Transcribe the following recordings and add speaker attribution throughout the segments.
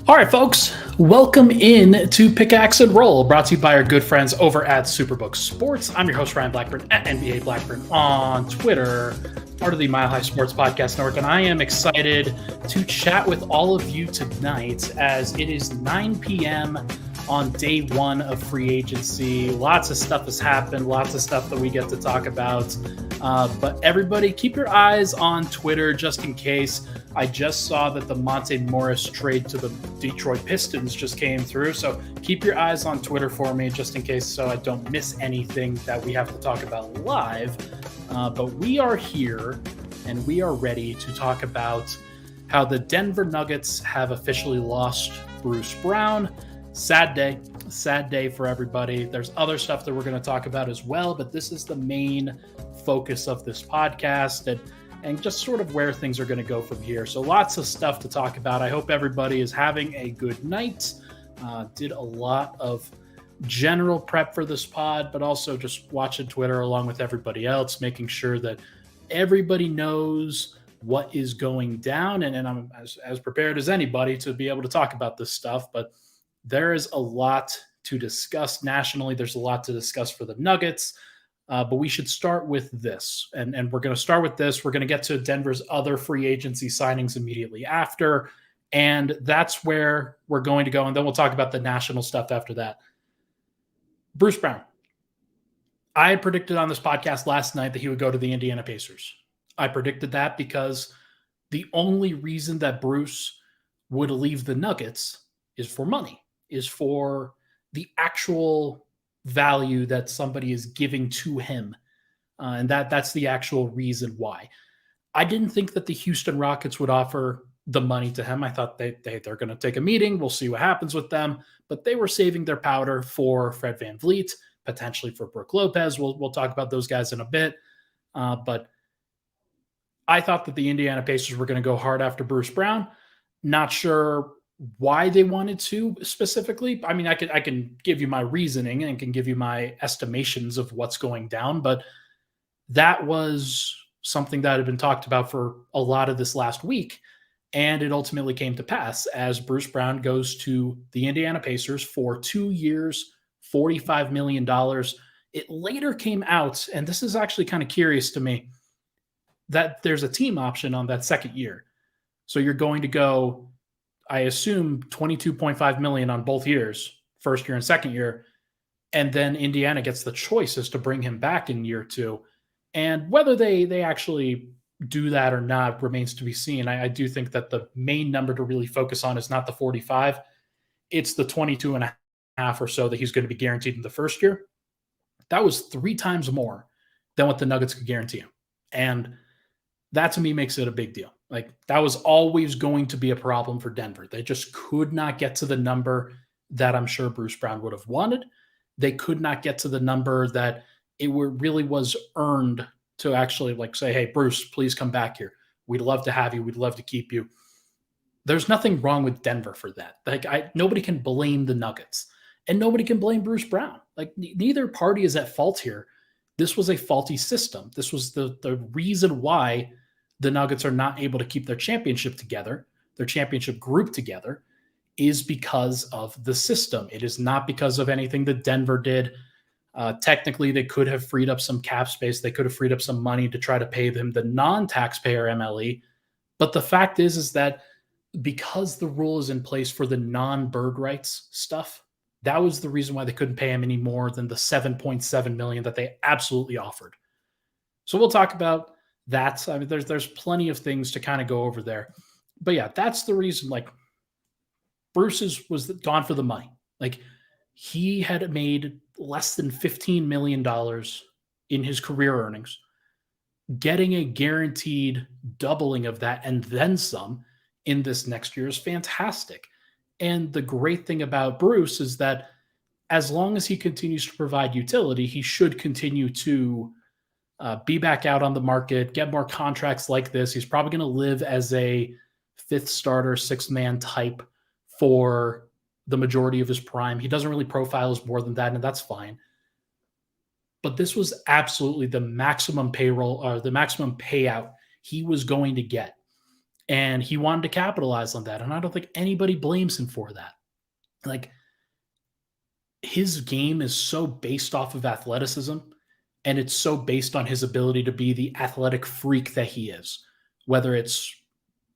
Speaker 1: All right, folks, welcome in to Pickaxe and Roll, brought to you by our good friends over at Superbook Sports. I'm your host, Ryan Blackburn, at NBA Blackburn on Twitter, part of the Mile High Sports Podcast Network, and I am excited to chat with all of you tonight as it is 9 p.m. on day one of free agency. Lots of stuff has happened, lots of stuff that we get to talk about, but everybody keep your eyes on Twitter just in case. I just saw that the Monte Morris trade to the Detroit Pistons just came through. So keep your eyes on Twitter for me just in case so I don't miss anything that we have to talk about live. But we are here and we are ready to talk about how the Denver Nuggets have officially lost Bruce Brown. Sad day for everybody. There's other stuff that we're going to talk about as well, but this is the main focus of this podcast. And just sort of where things are going to go from here. So lots of stuff to talk about. I hope everybody is having a good night. Did a lot of general prep for this pod, but also just watching Twitter along with everybody else, making sure that everybody knows what is going down. And I'm as prepared as anybody to be able to talk about this stuff. But there is a lot to discuss nationally. There's a lot to discuss for the Nuggets. But we should start with this, and we're going to start with this. We're going to get to Denver's other free agency signings immediately after, and that's where we're going to go, and then we'll talk about the national stuff after that. Bruce Brown. I had predicted on this podcast last night that he would go to the Indiana Pacers. I predicted that because the only reason that Bruce would leave the Nuggets is for money, is for the actual value that somebody is giving to him. And that's the actual reason why. I didn't think that the Houston Rockets would offer the money to him. I thought they're going to take a meeting. We'll see what happens with them. But they were saving their powder for Fred VanVleet, potentially for Brook Lopez. We'll talk about those guys in a bit. But I thought that the Indiana Pacers were going to go hard after Bruce Brown. Not sure why they wanted to specifically. I mean, I can give you my reasoning and can give you my estimations of what's going down, but that was something that had been talked about for a lot of this last week. And it ultimately came to pass as Bruce Brown goes to the Indiana Pacers for 2 years, $45 million. It later came out, and this is actually kind of curious to me, that there's a team option on that second year. So you're going to go, I assume, $22.5 million on both years, first year and second year, and then Indiana gets the choice as to bring him back in year two. And whether they actually do that or not remains to be seen. I do think that the main number to really focus on is not the 45. It's the 22 and a half or so that he's going to be guaranteed in the first year. That was 3 times more than what the Nuggets could guarantee him. And that to me makes it a big deal. Like, that was always going to be a problem for Denver. They just could not get to the number that I'm sure Bruce Brown would have wanted. They could not get to the number that it really was earned to actually say, hey, Bruce, please come back here. We'd love to have you. We'd love to keep you. There's nothing wrong with Denver for that. Nobody can blame the Nuggets, and nobody can blame Bruce Brown. Neither party is at fault here. This was a faulty system. This was the reason why the Nuggets are not able to keep their championship together, their championship group together, is because of the system. It is not because of anything that Denver did. Technically, they could have freed up some cap space. They could have freed up some money to try to pay them the non-taxpayer MLE. But the fact is that because the rule is in place for the non-bird rights stuff, that was the reason why they couldn't pay him any more than the $7.7 million that they absolutely offered. So we'll talk about that. I mean, there's plenty of things to kind of go over there. But yeah, that's the reason. Bruce was gone for the money. He had made less than $15 million in his career earnings. Getting a guaranteed doubling of that and then some in this next year is fantastic. And the great thing about Bruce is that as long as he continues to provide utility, he should continue to be back out on the market, get more contracts like this. He's probably going to live as a 5th starter, 6th man type for the majority of his prime. He doesn't really profile as more than that, and that's fine. But this was absolutely the maximum payroll or the maximum payout he was going to get. And he wanted to capitalize on that. And I don't think anybody blames him for that. Like, his game is so based off of athleticism, and it's so based on his ability to be the athletic freak that he is, whether it's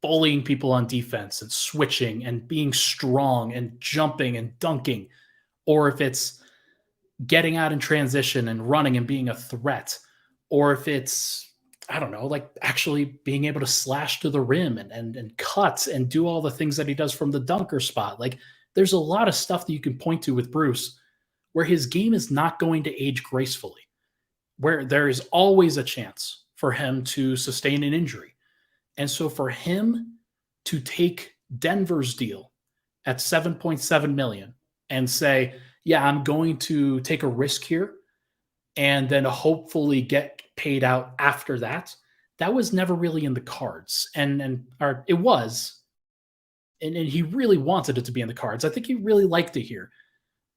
Speaker 1: bullying people on defense and switching and being strong and jumping and dunking, or if it's getting out in transition and running and being a threat, or if it's, I don't know, like actually being able to slash to the rim and cut and do all the things that he does from the dunker spot. Like, there's a lot of stuff that you can point to with Bruce where his game is not going to age gracefully, where there is always a chance for him to sustain an injury. And so for him to take Denver's deal at 7.7 million and say, yeah, I'm going to take a risk here and then hopefully get paid out after that, that was never really in the cards. Or it was, and he really wanted it to be in the cards. I think he really liked it here,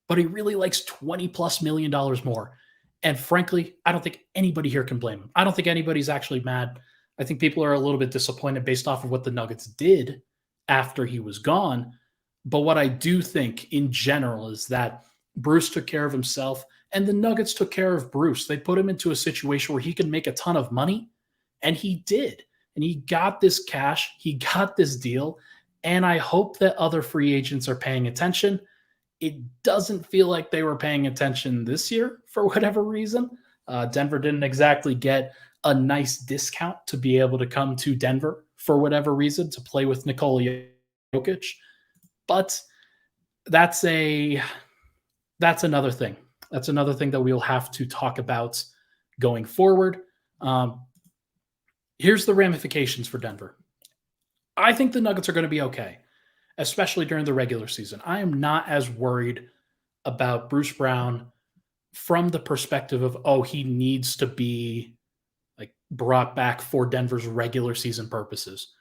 Speaker 1: but he really likes $20+ million more. And frankly, I don't think anybody here can blame him. I don't think anybody's actually mad. I think people are a little bit disappointed based off of what the Nuggets did after he was gone. But what I do think in general is that Bruce took care of himself and the Nuggets took care of Bruce. They put him into a situation where he could make a ton of money, and he did. And he got this cash, he got this deal, and I hope that other free agents are paying attention. It doesn't feel like they were paying attention this year for whatever reason. Denver didn't exactly get a nice discount to be able to come to Denver for whatever reason to play with Nikola Jokic. But that's another thing. That's another thing that we'll have to talk about going forward. Here's the ramifications for Denver. I think the Nuggets are going to be okay, especially during the regular season. I am not as worried about Bruce Brown from the perspective of, oh, he needs to be like brought back for Denver's regular season purposes.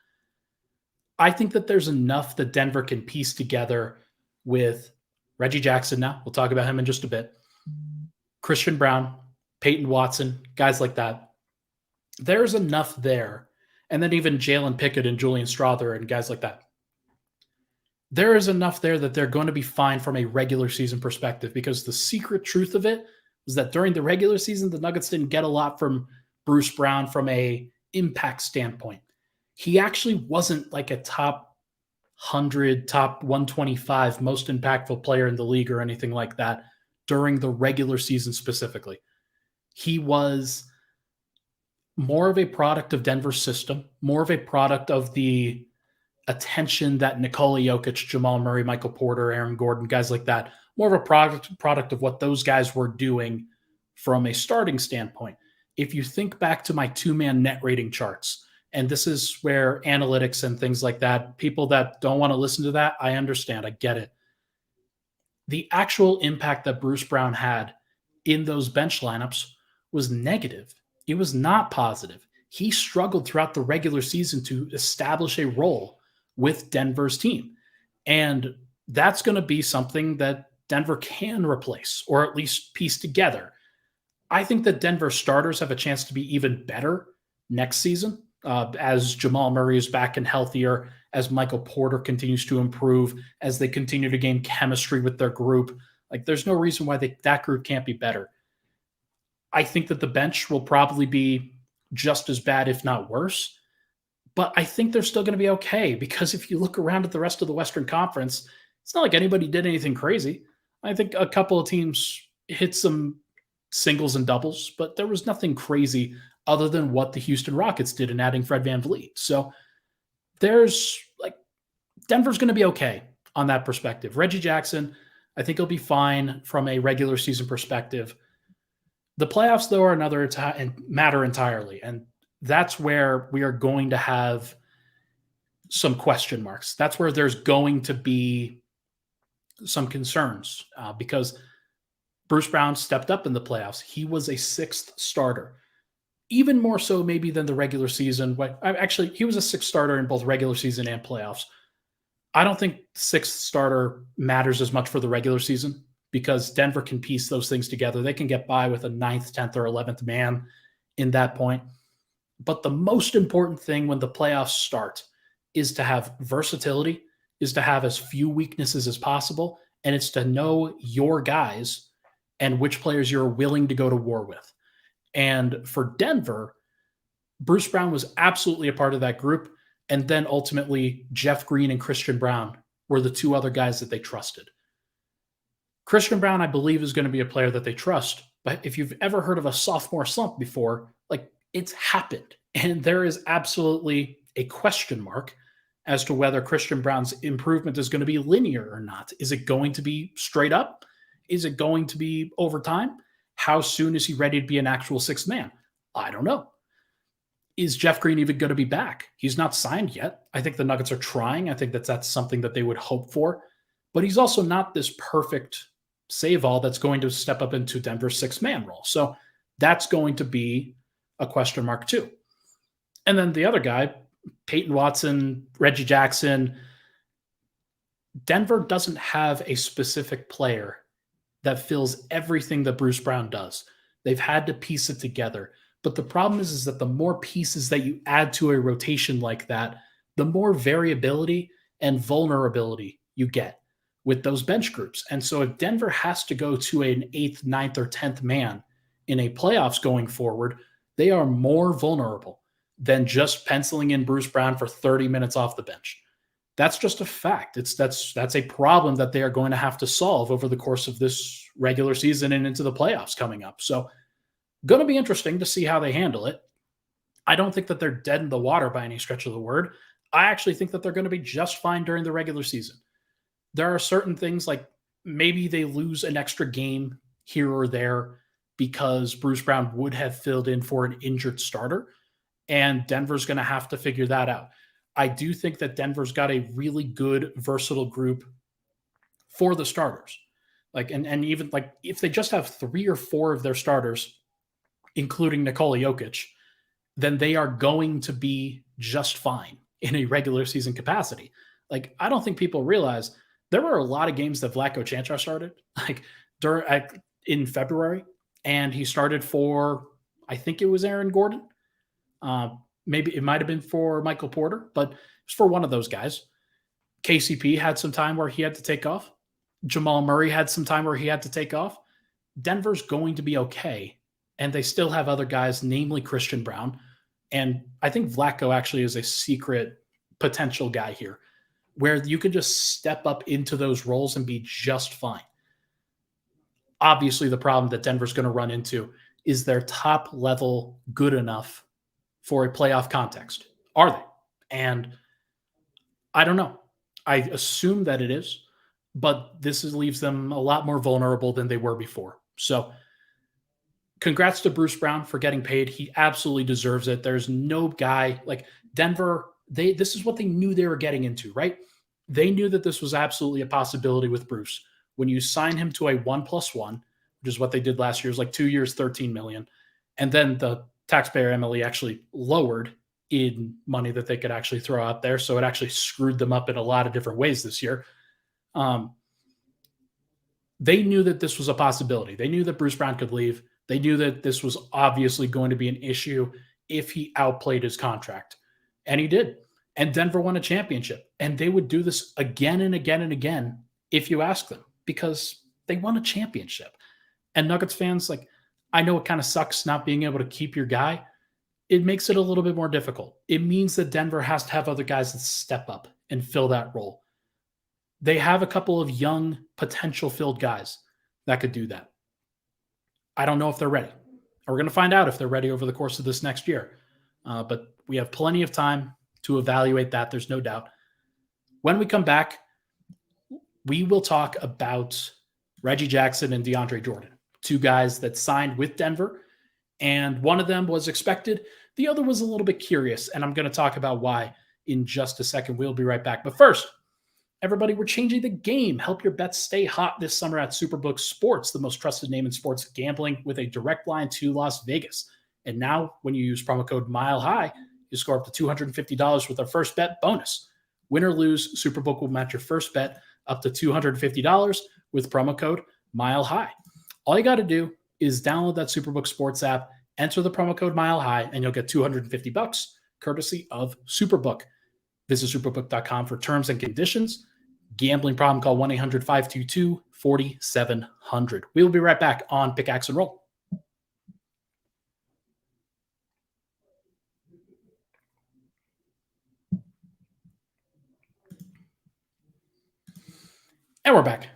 Speaker 1: I think that there's enough that Denver can piece together with Reggie Jackson now. We'll talk about him in just a bit. Christian Brown, Peyton Watson, guys like that. There's enough there. And then even Jalen Pickett and Julian Strawther and guys like that. There is enough there that they're going to be fine from a regular season perspective, because the secret truth of it was that during the regular season, the Nuggets didn't get a lot from Bruce Brown from a impact standpoint. He actually wasn't like a top 100, top 125 most impactful player in the league or anything like that during the regular season specifically. He was more of a product of Denver's system, more of a product of the attention that Nikola Jokic, Jamal Murray, Michael Porter, Aaron Gordon, guys like that, more of a product of what those guys were doing from a starting standpoint. If you think back to my two-man net rating charts, and this is where analytics and things like that, people that don't want to listen to that, I understand, I get it. The actual impact that Bruce Brown had in those bench lineups was negative. It was not positive. He struggled throughout the regular season to establish a role with Denver's team. And that's going to be something that Denver can replace or at least piece together. I think that Denver starters have a chance to be even better next season as Jamal Murray is back and healthier, as Michael Porter continues to improve, as they continue to gain chemistry with their group. Like, there's no reason why that group can't be better. I think that the bench will probably be just as bad, if not worse. But I think they're still going to be okay, because if you look around at the rest of the Western Conference, it's not like anybody did anything crazy. I think a couple of teams hit some singles and doubles, but there was nothing crazy other than what the Houston Rockets did in adding Fred VanVleet. So there's like, Denver's going to be okay on that perspective. Reggie Jackson, I think he'll be fine from a regular season perspective. The playoffs, though, are another matter entirely. And that's where we are going to have some question marks. That's where there's going to be some concerns because Bruce Brown stepped up in the playoffs. He was a sixth starter, even more so maybe than the regular season. Actually, he was a sixth starter in both regular season and playoffs. I don't think sixth starter matters as much for the regular season because Denver can piece those things together. They can get by with a 9th, 10th, or 11th man in that point. But the most important thing when the playoffs start is to have versatility, is to have as few weaknesses as possible, and it's to know your guys and which players you're willing to go to war with. And for Denver, Bruce Brown was absolutely a part of that group. And then ultimately, Jeff Green and Christian Brown were the two other guys that they trusted. Christian Brown, I believe, is going to be a player that they trust. But if you've ever heard of a sophomore slump before, like, it's happened. And there is absolutely a question mark as to whether Christian Brown's improvement is going to be linear or not. Is it going to be straight up? Is it going to be over time? How soon is he ready to be an actual sixth man? I don't know. Is Jeff Green even going to be back? He's not signed yet. I think the Nuggets are trying. I think that's something that they would hope for. But he's also not this perfect save-all that's going to step up into Denver's sixth-man role. So that's going to be a question mark too. And then the other guy, Peyton Watson, Reggie Jackson, Denver doesn't have a specific player that fills everything that Bruce Brown does. They've had to piece it together. But the problem is that the more pieces that you add to a rotation like that, the more variability and vulnerability you get with those bench groups. And so if Denver has to go to an 8th, 9th, or 10th man in a playoffs going forward, they are more vulnerable than just penciling in Bruce Brown for 30 minutes off the bench. That's just a fact. That's a problem that they are going to have to solve over the course of this regular season and into the playoffs coming up. So going to be interesting to see how they handle it. I don't think that they're dead in the water by any stretch of the word. I actually think that they're going to be just fine during the regular season. There are certain things like maybe they lose an extra game here or there because Bruce Brown would have filled in for an injured starter, and Denver's going to have to figure that out. I do think that Denver's got a really good, versatile group for the starters. Like, and even like if they just have 3 or 4 of their starters, including Nikola Jokic, then they are going to be just fine in a regular season capacity. Like, I don't think people realize there were a lot of games that Vlatko Čančar started, like in February, and he started for, I think it was Aaron Gordon. Maybe it might have been for Michael Porter, but it was for one of those guys. KCP had some time where he had to take off. Jamal Murray had some time where he had to take off. Denver's going to be okay. And they still have other guys, namely Christian Brown. And I think Vlatko actually is a secret potential guy here where you could just step up into those roles and be just fine. Obviously, the problem that Denver's going to run into is their top level good enough for a playoff context? Are they? And I don't know. I assume that it is, but this leaves them a lot more vulnerable than they were before. So congrats to Bruce Brown for getting paid. He absolutely deserves it. There's no guy like Denver. This is what they knew they were getting into, right? They knew that this was absolutely a possibility with Bruce. When you sign him to a 1+1, which is what they did last year, is like 2 years, $13 million. And then the taxpayer MLE actually lowered in money that they could actually throw out there. So it actually screwed them up in a lot of different ways this year. They knew that this was a possibility. They knew that Bruce Brown could leave. They knew that this was obviously going to be an issue if he outplayed his contract. And he did. And Denver won a championship. And they would do this again and again and again if you ask them, because they won a championship. And Nuggets fans, like, I know it kind of sucks not being able to keep your guy. It makes it a little bit more difficult. It means that Denver has to have other guys that step up and fill that role. They have a couple of young, potential-filled guys that could do that. I don't know if they're ready. We're going to find out if they're ready over the course of this next year. But we have plenty of time to evaluate that. There's no doubt. When we come back, we will talk about Reggie Jackson and DeAndre Jordan, 2 guys that signed with Denver, and one of them was expected. The other was a little bit curious, and I'm going to talk about why in just a second. We'll be right back. But first, everybody, we're changing the game. Help your bets stay hot this summer at Superbook Sports, the most trusted name in sports gambling, with a direct line to Las Vegas. And now, when you use promo code MILEHIGH, you score up to $250 with our first bet bonus. Win or lose, Superbook will match your first bet up to $250 with promo code MILEHIGH. All you got to do is download that Superbook Sports app, enter the promo code MILEHIGH, and you'll get $250 courtesy of Superbook. Visit superbook.com for terms and conditions. Gambling problem, call 1-800-522-4700. We will be right back on Pickaxe and Roll. And we're back.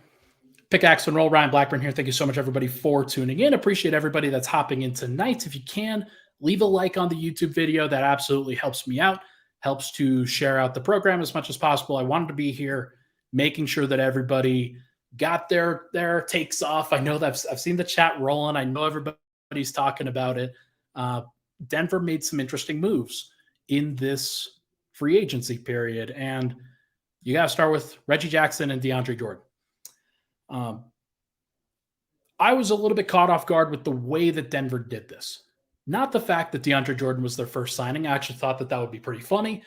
Speaker 1: Pickaxe and Roll, Ryan Blackburn here. Thank you so much, everybody, for tuning in. Appreciate everybody that's hopping in tonight. If you can, leave a like on the YouTube video. That absolutely helps me out, helps to share out the program as much as possible. I wanted to be here making sure that everybody got their takes off. I know that I've seen the chat rolling. I know everybody's talking about it. Denver made some interesting moves in this free agency period, and you got to start with Reggie Jackson and DeAndre Jordan. I was a little bit caught off guard with the way that Denver did this. Not the fact that DeAndre Jordan was their first signing. I actually thought that would be pretty funny.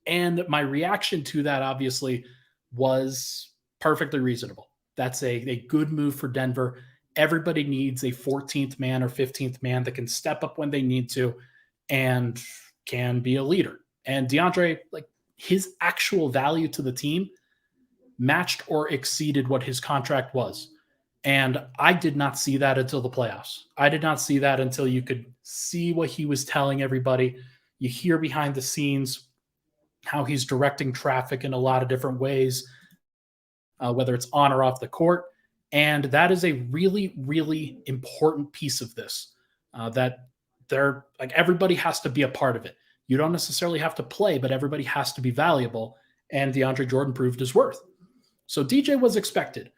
Speaker 1: And my reaction to that, obviously, was perfectly reasonable. That's a good move for Denver. Everybody needs a 14th man or 15th man that can step up when they need to and can be a leader. And DeAndre, his actual value to the team matched or exceeded what his contract was. And I did not see that until the playoffs. I did not see that until you could see what he was telling everybody. You hear behind the scenes how he's directing traffic in a lot of different ways, whether it's on or off the court. And that is a really, really important piece of this, that everybody has to be a part of it. You don't necessarily have to play, but everybody has to be valuable. And DeAndre Jordan proved his worth. So DJ was expected.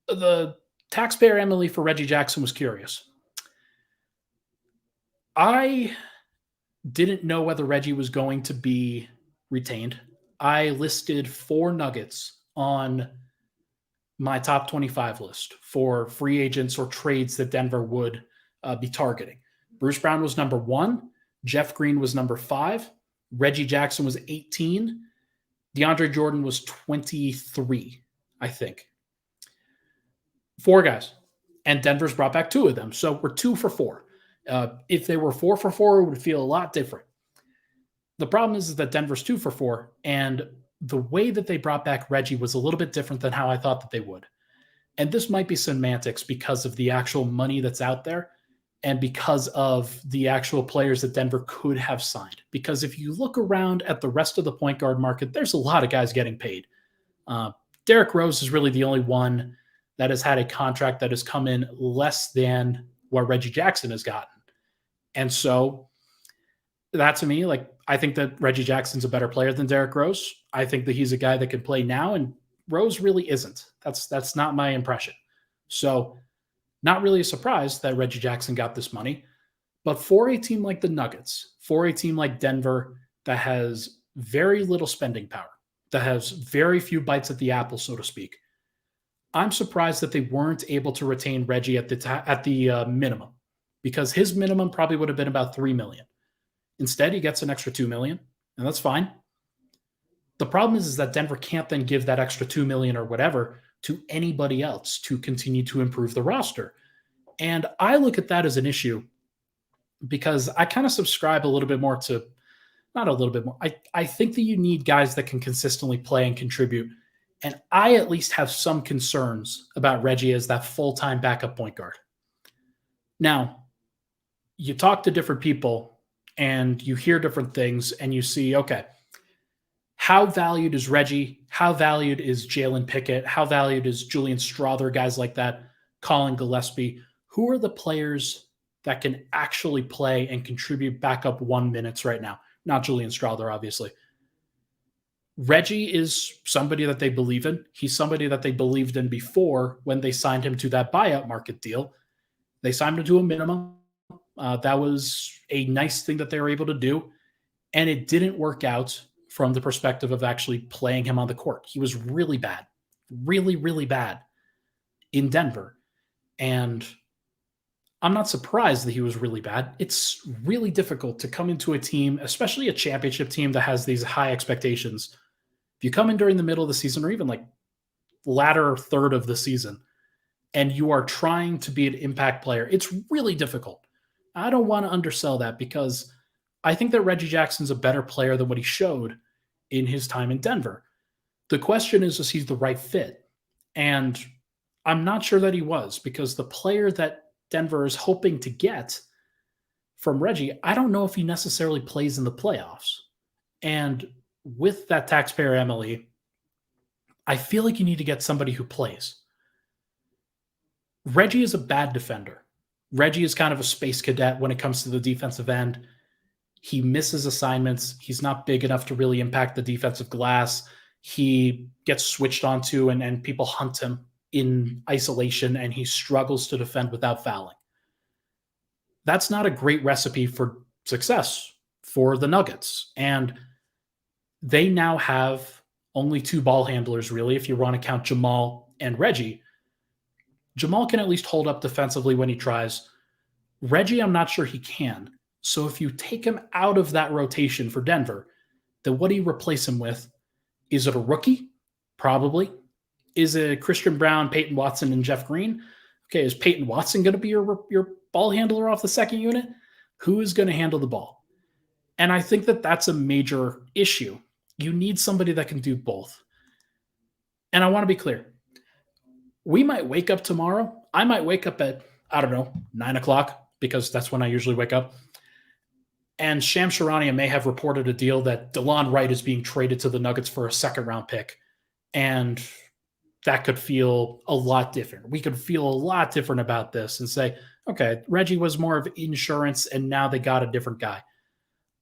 Speaker 1: The taxpayer Emily for Reggie Jackson was curious. I didn't know whether Reggie was going to be retained. I listed 4 Nuggets on my top 25 list for free agents or trades that Denver would be targeting. Bruce Brown was number 1. Jeff Green was number 5. Reggie Jackson was 18. DeAndre Jordan was 23, I think. 4 guys. And Denver's brought back 2 of them. So we're 2 for 4. If they were 4 for 4, it would feel a lot different. The problem is that Denver's 2 for 4. And the way that they brought back Reggie was a little bit different than how I thought that they would. And this might be semantics because of the actual money that's out there and because of the actual players that Denver could have signed. Because if you look around at the rest of the point guard market, there's a lot of guys getting paid. Derrick Rose is really the only one that has had a contract that has come in less than what Reggie Jackson has gotten. And so that to me, I think that Reggie Jackson's a better player than Derrick Rose. I think that he's a guy that can play now, and Rose really isn't. That's not my impression. So not really a surprise that Reggie Jackson got this money. But for a team like the Nuggets, for a team like Denver that has very little spending power, that has very few bites at the apple, so to speak, I'm surprised that they weren't able to retain Reggie at the minimum, because his minimum probably would have been about $3 million. Instead, he gets an extra $2 million, and that's fine. The problem is that Denver can't then give that extra $2 million or whatever to anybody else to continue to improve the roster. And I look at that as an issue because I kind of subscribe a little bit more to, not a little bit more, I think that you need guys that can consistently play and contribute. And I at least have some concerns about Reggie as that full-time backup point guard. Now, you talk to different people and you hear different things and you see, okay, how valued is Reggie? How valued is Jalen Pickett? How valued is Julian Strawther? Guys like that, Colin Gillespie. Who are the players that can actually play and contribute backup 1 minutes right now? Not Julian Strawther, obviously. Reggie is somebody that they believe in. He's somebody that they believed in before when they signed him to that buyout market deal. They signed him to a minimum. That was a nice thing that they were able to do. And it didn't work out from the perspective of actually playing him on the court. He was really bad, really, really bad in Denver. And I'm not surprised that he was really bad. It's really difficult to come into a team, especially a championship team that has these high expectations. If you come in during the middle of the season or even latter third of the season and you are trying to be an impact player, it's really difficult. I don't want to undersell that because I think that Reggie Jackson's a better player than what he showed. in his time in Denver. The question is he the right fit? And I'm not sure that he was, because the player that Denver is hoping to get from Reggie, I don't know if he necessarily plays in the playoffs. And with that taxpayer MLE, I feel like you need to get somebody who plays. Reggie is a bad defender. Reggie is kind of a space cadet when it comes to the defensive end. He misses assignments. He's not big enough to really impact the defensive glass. He gets switched onto and people hunt him in isolation, and he struggles to defend without fouling. That's not a great recipe for success for the Nuggets. And they now have only two ball handlers, really, if you want to count Jamal and Reggie. Jamal can at least hold up defensively when he tries. Reggie, I'm not sure he can. So if you take him out of that rotation for Denver, then what do you replace him with? Is it a rookie? Probably. Is it Christian Brown, Peyton Watson, and Jeff Green? Okay, is Peyton Watson going to be your ball handler off the second unit? Who is going to handle the ball? And I think that that's a major issue. You need somebody that can do both. And I want to be clear. We might wake up tomorrow. I might wake up at, 9 o'clock, because that's when I usually wake up. And Shams Charania may have reported a deal that DeLon Wright is being traded to the Nuggets for a second-round pick. And that could feel a lot different. We could feel a lot different about this and say, okay, Reggie was more of insurance, and now they got a different guy.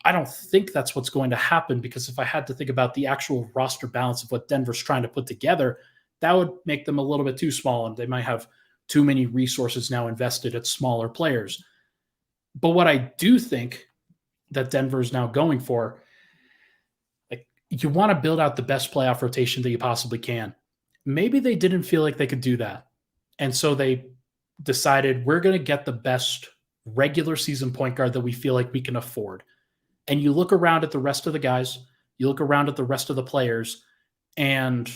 Speaker 1: I don't think that's what's going to happen, because if I had to think about the actual roster balance of what Denver's trying to put together, that would make them a little bit too small, and they might have too many resources now invested at smaller players. But what I do think that Denver is now going for, like, you want to build out the best playoff rotation that you possibly can. Maybe they didn't feel like they could do that. And so they decided, we're going to get the best regular season point guard that we feel like we can afford. And you look around at the rest of the guys, you look around at the rest of the players, and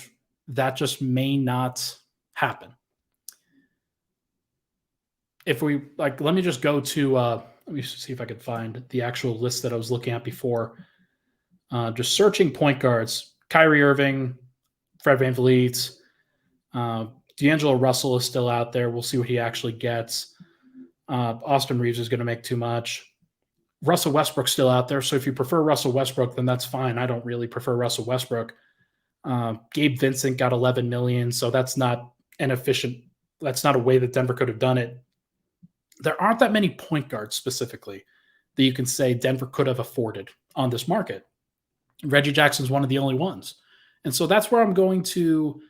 Speaker 1: that just may not happen. If we, let me just go to, let me see if I could find the actual list that I was looking at before. Just searching point guards. Kyrie Irving, Fred VanVleet, D'Angelo Russell is still out there. We'll see what he actually gets. Austin Reeves is going to make too much. Russell Westbrook's still out there. So if you prefer Russell Westbrook, then that's fine. I don't really prefer Russell Westbrook. Gabe Vincent got $11 million. So that's not that's not a way that Denver could have done it. There aren't that many point guards specifically that you can say Denver could have afforded on this market. Reggie Jackson's one of the only ones. And so that's where I'm going to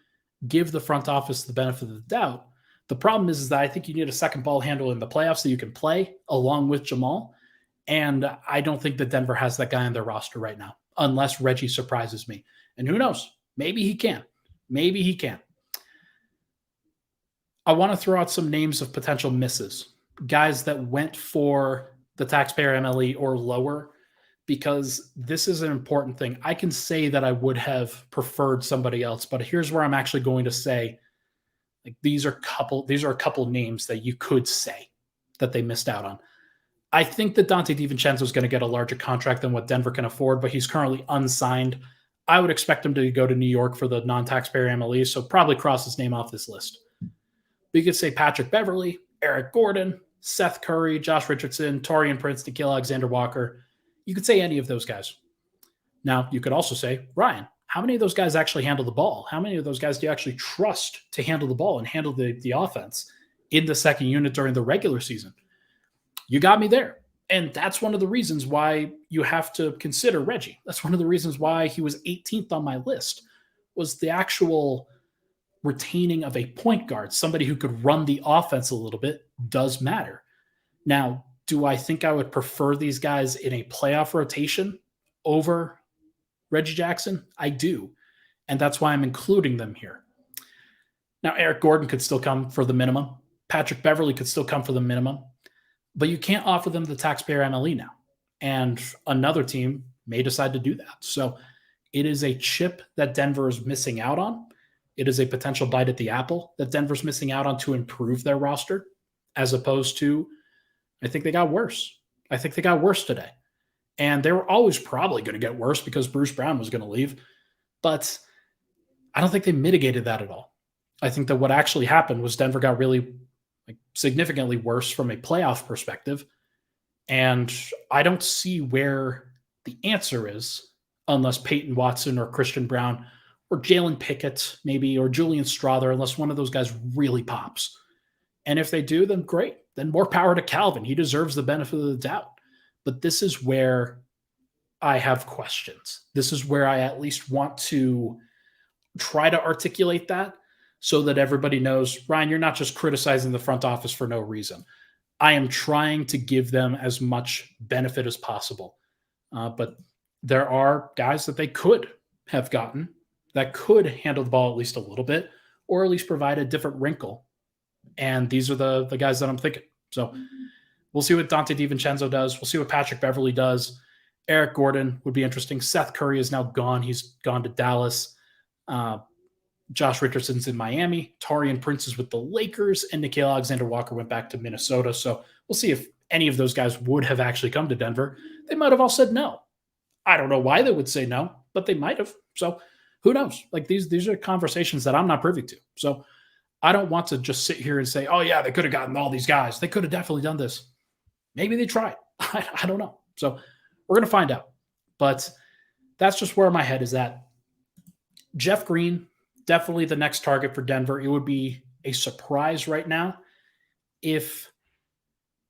Speaker 1: give the front office the benefit of the doubt. The problem is that I think you need a second ball handle in the playoffs that you can play along with Jamal. And I don't think that Denver has that guy on their roster right now, unless Reggie surprises me. And who knows? Maybe he can. Maybe he can. I want to throw out some names of potential misses. Guys that went for the taxpayer MLE or lower, because this is an important thing. I can say that I would have preferred somebody else, but here's where I'm actually going to say, these are a couple names that you could say that they missed out on. I think that Dante DiVincenzo is going to get a larger contract than what Denver can afford, but he's currently unsigned. I would expect him to go to New York for the non-taxpayer MLE, so probably cross his name off this list. But you could say Patrick Beverley, Eric Gordon, Seth Curry, Josh Richardson, Taurean Prince, Nikhil Alexander-Walker. You could say any of those guys. Now, you could also say, Ryan, how many of those guys actually handle the ball? How many of those guys do you actually trust to handle the ball and handle the offense in the second unit during the regular season? You got me there. And that's one of the reasons why you have to consider Reggie. That's one of the reasons why he was 18th on my list, was the actual retaining of a point guard, somebody who could run the offense a little bit, does matter. Now, do I think I would prefer these guys in a playoff rotation over Reggie Jackson? I do. And that's why I'm including them here. Now, Eric Gordon could still come for the minimum. Patrick Beverley could still come for the minimum. But you can't offer them the taxpayer MLE now. And another team may decide to do that. So it is a chip that Denver is missing out on. It is a potential bite at the apple that Denver's missing out on to improve their roster, as opposed to, I think they got worse. I think they got worse today. And they were always probably going to get worse because Bruce Brown was going to leave. But I don't think they mitigated that at all. I think that what actually happened was Denver got really significantly worse from a playoff perspective. And I don't see where the answer is unless Peyton Watson or Christian Brown or Jalen Pickett maybe or Julian Strother, unless one of those guys really pops. And if they do, then great. Then more power to Calvin. He deserves the benefit of the doubt. But this is where I have questions. This is where I at least want to try to articulate that so that everybody knows, Ryan, you're not just criticizing the front office for no reason. I am trying to give them as much benefit as possible. But there are guys that they could have gotten that could handle the ball at least a little bit or at least provide a different wrinkle. And these are the guys that I'm thinking. So we'll see what Dante DiVincenzo does. We'll see what Patrick Beverley does. Eric Gordon would be interesting. Seth Curry is now gone. He's gone to Dallas. Josh Richardson's in Miami. Taurean Prince is with the Lakers. And Nickeil Alexander-Walker went back to Minnesota. So we'll see if any of those guys would have actually come to Denver. They might have all said no. I don't know why they would say no, but they might have. So who knows? These are conversations that I'm not privy to. So I don't want to just sit here and say, oh, yeah, they could have gotten all these guys. They could have definitely done this. Maybe they tried. I don't know. So we're going to find out. But that's just where my head is at. Jeff Green, definitely the next target for Denver. It would be a surprise right now if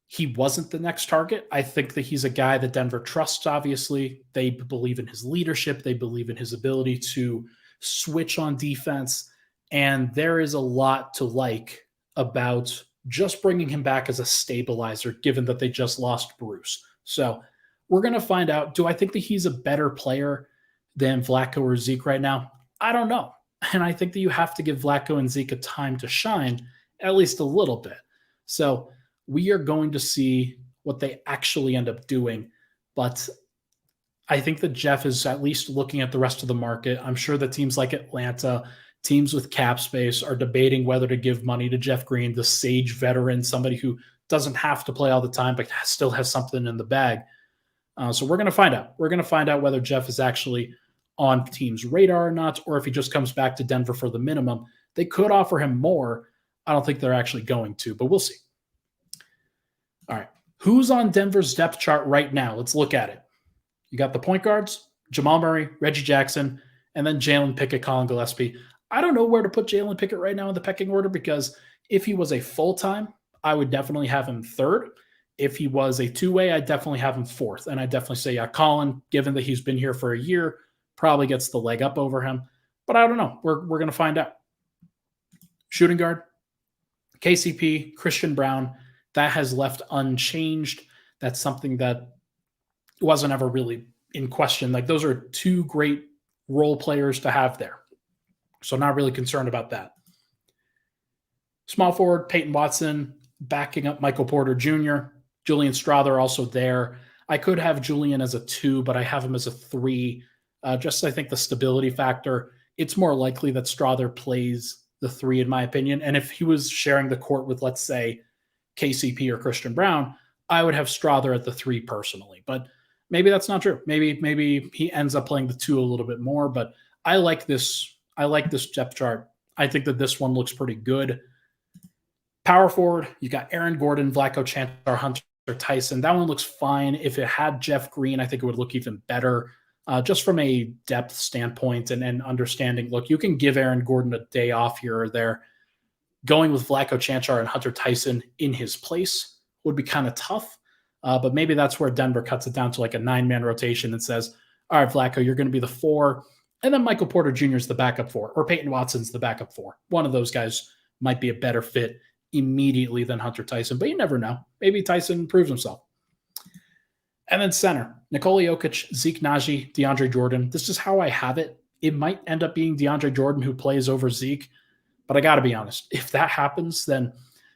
Speaker 1: he wasn't the next target. I think that he's a guy that Denver trusts, obviously. They believe in his leadership. They believe in his ability to switch on defense. And there is a lot to like about just bringing him back as a stabilizer, given that they just lost Bruce. So we're going to find out. Do I think that he's a better player than Vlatko or Zeke right now? I don't know. And I think that you have to give Vlatko and Zeke a time to shine, at least a little bit. So we are going to see what they actually end up doing. But I think that Jeff is at least looking at the rest of the market. I'm sure that teams like Atlanta, teams with cap space, are debating whether to give money to Jeff Green, the sage veteran, somebody who doesn't have to play all the time, but still has something in the bag. So we're going to find out. We're going to find out whether Jeff is actually on team's radar or not, or if he just comes back to Denver for the minimum. They could offer him more. I don't think they're actually going to, but we'll see. All right. Who's on Denver's depth chart right now? Let's look at it. You got the point guards, Jamal Murray, Reggie Jackson, and then Jalen Pickett, Colin Gillespie. I don't know where to put Jalen Pickett right now in the pecking order, because if he was a full-time, I would definitely have him third. If he was a two-way, I'd definitely have him fourth. And I'd definitely say, yeah, Colin, given that he's been here for a year, probably gets the leg up over him. But I don't know. We're going to find out. Shooting guard, KCP, Christian Brown, that has left unchanged. That's something that wasn't ever really in question. Those are two great role players to have there. So not really concerned about that. Small forward, Peyton Watson, backing up Michael Porter Jr., Julian Strother also there. I could have Julian as a 2, but I have him as a 3. Just I think the stability factor, it's more likely that Strother plays the 3 in my opinion. And if he was sharing the court with, let's say, KCP or Christian Brown, I would have Strother at the 3 personally. But maybe that's not true. Maybe he ends up playing the 2 a little bit more. But I like this depth chart. I think that this one looks pretty good. Power forward, you got Aaron Gordon, Vlatko Chantar, Hunter Tyson. That one looks fine. If it had Jeff Green, I think it would look even better. Just from a depth standpoint and understanding, look, you can give Aaron Gordon a day off here or there. Going with Vlatko Chantar and Hunter Tyson in his place would be kind of tough. But maybe that's where Denver cuts it down to like a 9-man rotation and says, all right, Vlatko, you're going to be the 4. And then Michael Porter Jr. is the backup 4, or Peyton Watson's the backup 4. One of those guys might be a better fit immediately than Hunter Tyson, but you never know. Maybe Tyson proves himself. And then center, Nikola Jokic, Zeke Naji, DeAndre Jordan. This is how I have it. It might end up being DeAndre Jordan who plays over Zeke, but I got to be honest. If that happens, then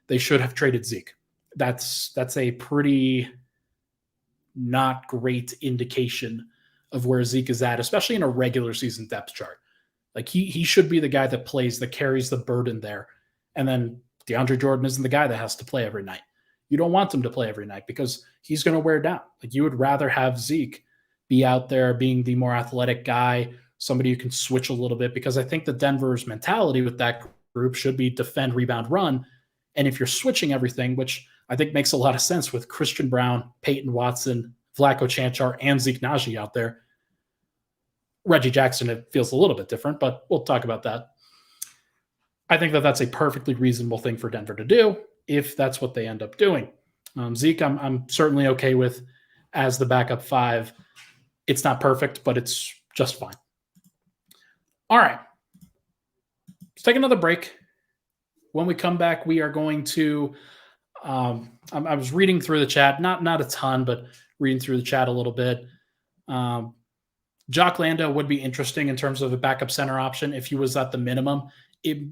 Speaker 1: they should have traded Zeke. That's a pretty not great indication of where Zeke is at, especially in a regular season depth chart. Like he should be the guy that plays, that carries the burden there. And then DeAndre Jordan isn't the guy that has to play every night. You don't want him to play every night because he's going to wear down. Like, you would rather have Zeke be out there being the more athletic guy, somebody who can switch a little bit, because I think the Denver's mentality with that group should be defend, rebound, run. And if you're switching everything, which I think makes a lot of sense with Christian Brown, Peyton Watson, Vlatko Chanchar, and Zeke Naji out there. Reggie Jackson, it feels a little bit different, but we'll talk about that. I think that that's a perfectly reasonable thing for Denver to do if that's what they end up doing. Zeke, I'm certainly okay with as the backup 5. It's not perfect, but it's just fine. All right. Let's take another break. When we come back, we are going to I was reading through the chat, not a ton, but reading through the chat a little bit. Jock Landale would be interesting in terms of a backup center option if he was at the minimum. It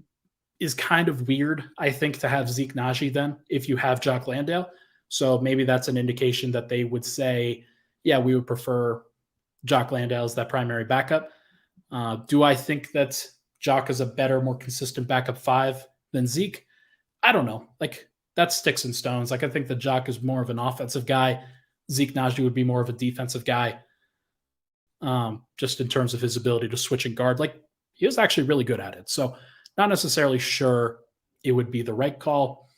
Speaker 1: is kind of weird, I think, to have Zeke Naji then if you have Jock Landale. So maybe that's an indication that they would say, yeah, we would prefer Jock Landale as that primary backup. Do I think that Jock is a better, more consistent backup 5 than Zeke? I don't know. Like, that's sticks and stones. Like, I think that Jock is more of an offensive guy. Zeke Naji would be more of a defensive guy, just in terms of his ability to switch and guard. Like, he was actually really good at it. So not necessarily sure it would be the right call.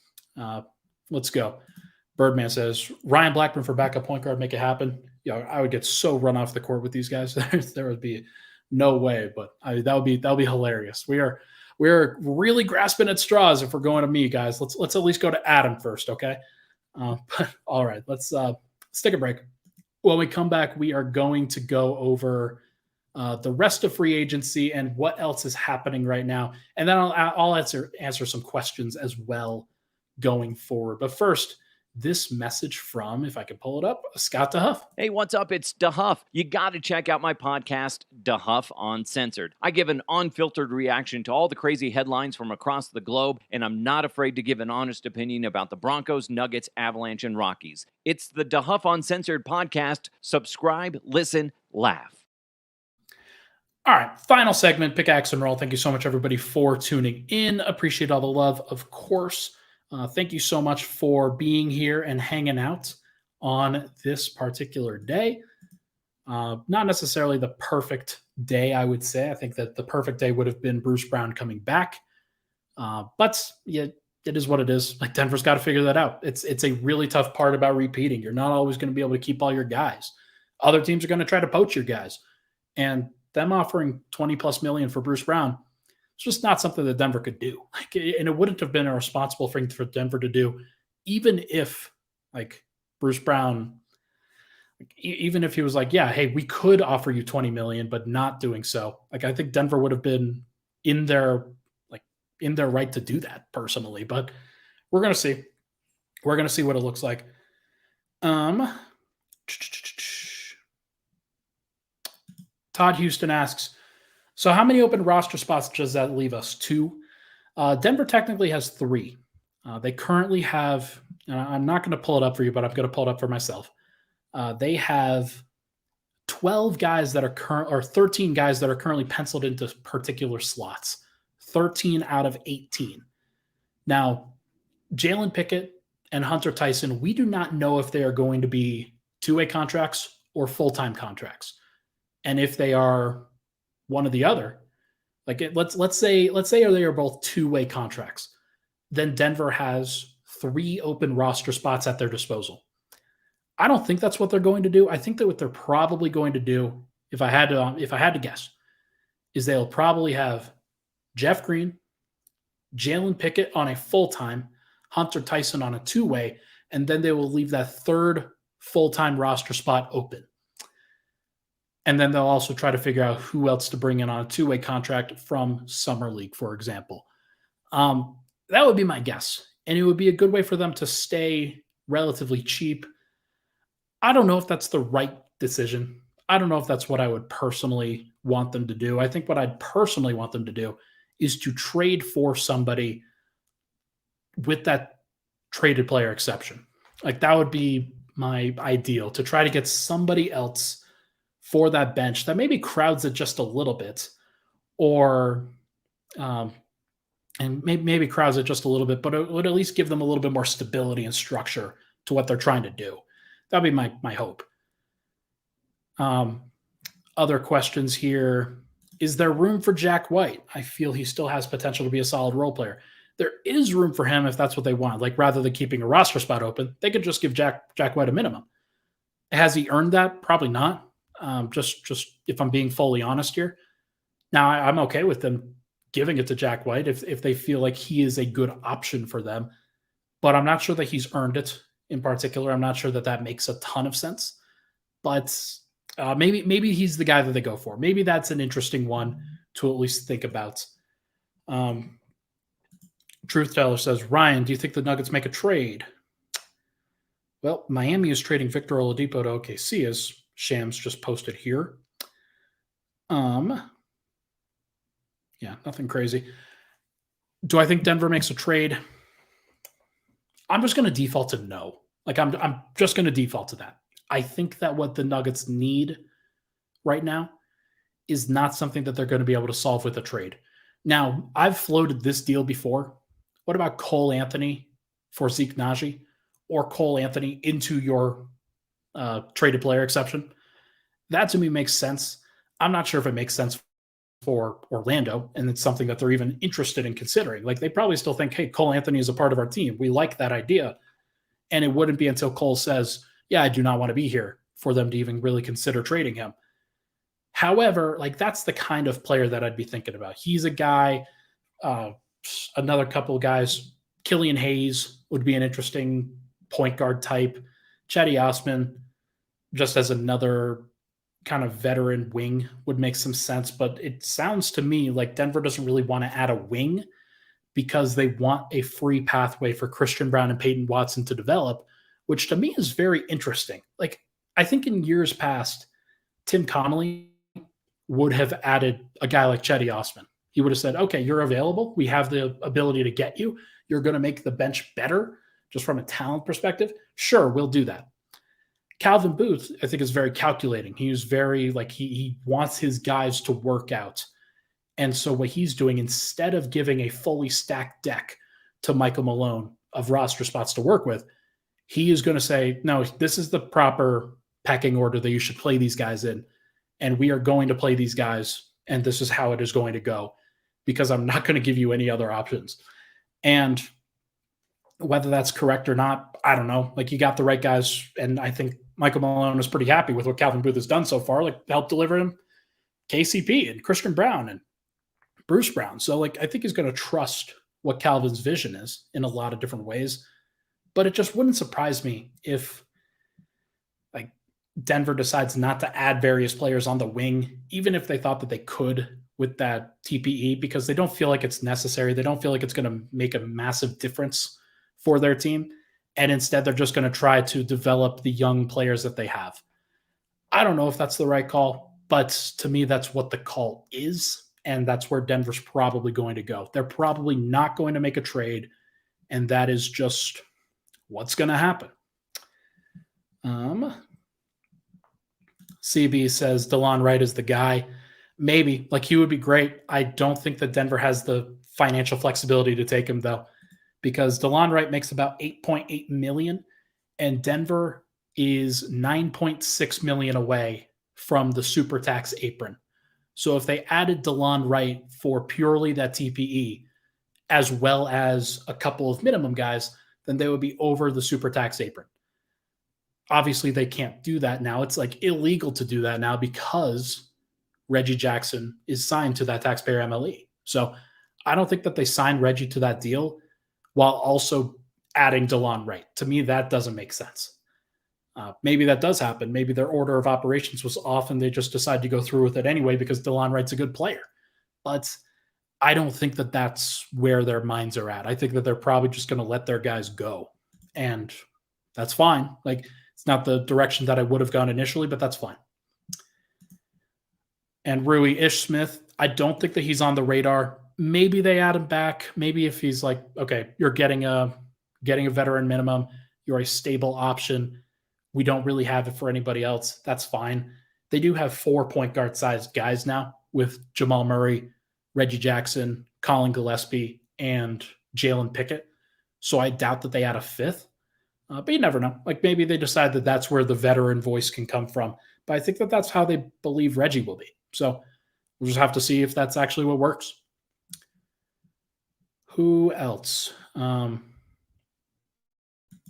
Speaker 1: Let's go. Birdman says, Ryan Blackburn for backup point guard, make it happen. I would get so run off the court with these guys. There would be no way, but that would be hilarious. We're really grasping at straws if we're going to me, guys. Let's at least go to Adam first, okay? But all right, let's take a break. When we come back, we are going to go over the rest of free agency and what else is happening right now, and then I'll answer some questions as well going forward. But first, this message from, if I can pull it up, Scott DeHuff.
Speaker 2: Hey, what's up? It's DeHuff. You got to check out my podcast, DeHuff Uncensored. I give an unfiltered reaction to all the crazy headlines from across the globe, and I'm not afraid to give an honest opinion about the Broncos, Nuggets, Avalanche, and Rockies. It's the DeHuff Uncensored podcast. Subscribe, listen, laugh.
Speaker 1: All right, final segment, Pickaxe and Roll. Thank you so much, everybody, for tuning in. Appreciate all the love, of course. Thank you so much for being here and hanging out on this particular day. Not necessarily the perfect day, I would say. I think that the perfect day would have been Bruce Brown coming back. But yeah, it is what it is. Like, Denver's got to figure that out. It's a really tough part about repeating. You're not always going to be able to keep all your guys. Other teams are going to try to poach your guys. And them offering $20+ million for Bruce Brown, it's just not something that Denver could do. Like, and it wouldn't have been a responsible thing for Denver to do, even if, like, Bruce Brown, even if he was like, yeah, hey, we could offer you $20 million, but not doing so. Like, I think Denver would have been in their right to do that personally. But we're gonna see. We're gonna see what it looks like. Todd Houston asks, so how many open roster spots does that leave us? 2. Denver technically has 3. They currently have, and I'm not going to pull it up for you, but I'm going to pull it up for myself. They have 12 guys that are or 13 guys that are currently penciled into particular slots. 13 out of 18. Now, Jalen Pickett and Hunter Tyson, we do not know if they are going to be two-way contracts or full-time contracts. And if they are one or the other, like, let's say they are both two-way contracts, then Denver has 3 open roster spots at their disposal. I don't think that's what they're going to do. I think that what they're probably going to do, if I had to guess, is they'll probably have Jeff Green, Jalen Pickett on a full-time, Hunter Tyson on a two-way, and then they will leave that third full-time roster spot open. And then they'll also try to figure out who else to bring in on a two-way contract from Summer League, for example. That would be my guess. And it would be a good way for them to stay relatively cheap. I don't know if that's the right decision. I don't know if that's what I would personally want them to do. I think what I'd personally want them to do is to trade for somebody with that traded player exception. Like, that would be my ideal, to try to get somebody else for that bench that maybe crowds it just a little bit, or and maybe crowds it just a little bit, but it would at least give them a little bit more stability and structure to what they're trying to do. That'd be my hope. Other questions here. Is there room for Jack White? I feel he still has potential to be a solid role player. There is room for him if that's what they want. Like, rather than keeping a roster spot open, they could just give Jack White a minimum. Has he earned that? Probably not. Just if I'm being fully honest here. Now, I'm okay with them giving it to Jack White if they feel like he is a good option for them. But I'm not sure that he's earned it in particular. I'm not sure that makes a ton of sense. But maybe he's the guy that they go for. Maybe that's an interesting one to at least think about. Truth Teller says, Ryan, do you think the Nuggets make a trade? Well, Miami is trading Victor Oladipo to OKC, as Shams just posted here. Yeah, nothing crazy. Do I think Denver makes a trade? I'm just going to default to no. Like, I'm just going to default to that. I think that what the Nuggets need right now is not something that they're going to be able to solve with a trade. Now, I've floated this deal before. What about Cole Anthony for Zeke Naji, or Cole Anthony into your traded player exception? That to me makes sense. I'm not sure if it makes sense for Orlando, and it's something that they're even interested in considering. Like, they probably still think, hey, Cole Anthony is a part of our team. We like that idea. And it wouldn't be until Cole says, yeah, I do not want to be here, for them to even really consider trading him. However, like, that's the kind of player that I'd be thinking about. He's a guy, another couple of guys, Killian Hayes would be an interesting point guard type. Chetty Osman, just as another kind of veteran wing, would make some sense. But it sounds to me like Denver doesn't really want to add a wing because they want a free pathway for Christian Brown and Peyton Watson to develop, which to me is very interesting. Like, I think in years past, Tim Connolly would have added a guy like Chetty Osman. He would have said, okay, you're available. We have the ability to get you. You're going to make the bench better just from a talent perspective. Sure, we'll do that. Calvin Booth, I think, is very calculating. He's very, like, he wants his guys to work out. And so what he's doing, instead of giving a fully stacked deck to Michael Malone of roster spots to work with, he is going to say, no, this is the proper pecking order that you should play these guys in. And we are going to play these guys, and this is how it is going to go, because I'm not going to give you any other options. And whether that's correct or not, I don't know. Like, you got the right guys, and I think Michael Malone is pretty happy with what Calvin Booth has done so far, like helped deliver him KCP and Christian Brown and Bruce Brown. So, like, I think he's going to trust what Calvin's vision is in a lot of different ways. But it just wouldn't surprise me if, like, Denver decides not to add various players on the wing, even if they thought that they could with that TPE, because they don't feel like it's necessary. They don't feel like it's going to make a massive difference for their team. And instead, they're just going to try to develop the young players that they have. I don't know if that's the right call, but to me, that's what the call is. And that's where Denver's probably going to go. They're probably not going to make a trade. And that is just what's going to happen. CB says DeLon Wright is the guy. Maybe. Like, he would be great. I don't think that Denver has the financial flexibility to take him, though, because DeLon Wright makes about $8.8 million, and Denver is $9.6 million away from the super tax apron. So if they added DeLon Wright for purely that TPE, as well as a couple of minimum guys, then they would be over the super tax apron. Obviously, they can't do that now. It's like illegal to do that now because Reggie Jackson is signed to that taxpayer MLE. So I don't think that they signed Reggie to that deal while also adding DeLon Wright. To me, that doesn't make sense. Maybe that does happen. Maybe their order of operations was off and they just decided to go through with it anyway because DeLon Wright's a good player. But I don't think that that's where their minds are at. I think that they're probably just going to let their guys go. And that's fine. Like, it's not the direction that I would have gone initially, but that's fine. And Rui Ish-Smith, I don't think that he's on the radar. Maybe they add him back. Maybe if he's like, okay, you're getting a veteran minimum, you're a stable option. We don't really have it for anybody else. That's fine. They do have 4 point guard sized guys now with Jamal Murray, Reggie Jackson, Colin Gillespie, and Jalen Pickett. So I doubt that they add a fifth. But you never know. Like maybe they decide that that's where the veteran voice can come from. But I think that that's how they believe Reggie will be. So we'll just have to see if that's actually what works. Who else?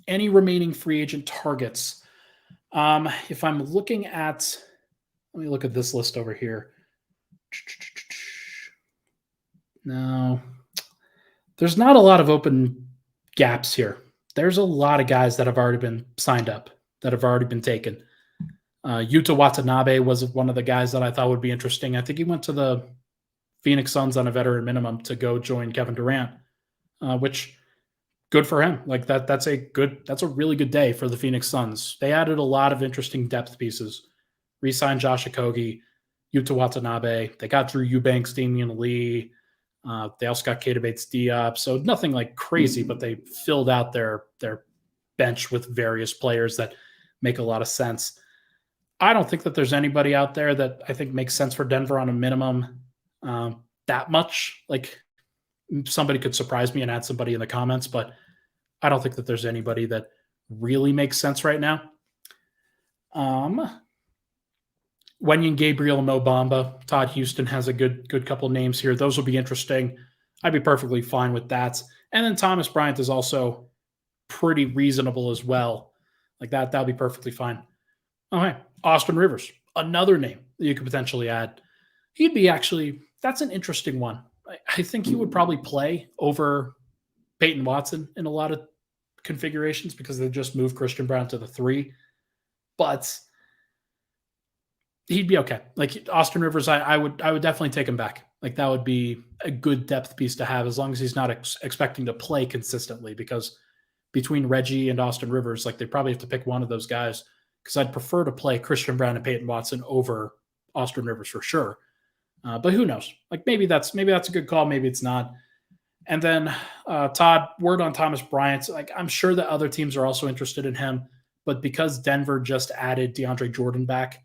Speaker 1: Any remaining free agent targets? If I'm looking at, let me look at this list over here. No, there's not a lot of open gaps here. There's a lot of guys that have already been signed up, that have already been taken. Yuta Watanabe was one of the guys that I thought would be interesting. I think he went to the Phoenix Suns on a veteran minimum to go join Kevin Durant, which good for him. Like that's a really good day for the Phoenix Suns. They added a lot of interesting depth pieces. Re-signed Josh Okogie, Yuta Watanabe. They got Drew Eubanks, Damian Lee. They also got Keita Bates-Diop. So nothing like crazy, but they filled out their bench with various players that make a lot of sense. I don't think that there's anybody out there that I think makes sense for Denver on a minimum that much. Like somebody could surprise me and add somebody in the comments, but I don't think that there's anybody that really makes sense right now. Wenyen Gabriel, Mo Bamba, Todd Houston has a good couple of names here. Those will be interesting. I'd be perfectly fine with that. And then Thomas Bryant is also pretty reasonable as well. Like that'll be perfectly fine. Okay, Austin Rivers, another name that you could potentially add. He'd be that's an interesting one. I think he would probably play over Peyton Watson in a lot of configurations because they just moved Christian Brown to the 3. But he'd be okay. Like Austin Rivers, I would definitely take him back. Like that would be a good depth piece to have as long as he's not expecting to play consistently, because between Reggie and Austin Rivers, like they probably have to pick one of those guys, because I'd prefer to play Christian Brown and Peyton Watson over Austin Rivers for sure. But who knows? Like maybe that's a good call. Maybe it's not. And then Todd, word on Thomas Bryant. Like I'm sure that other teams are also interested in him, but because Denver just added DeAndre Jordan back,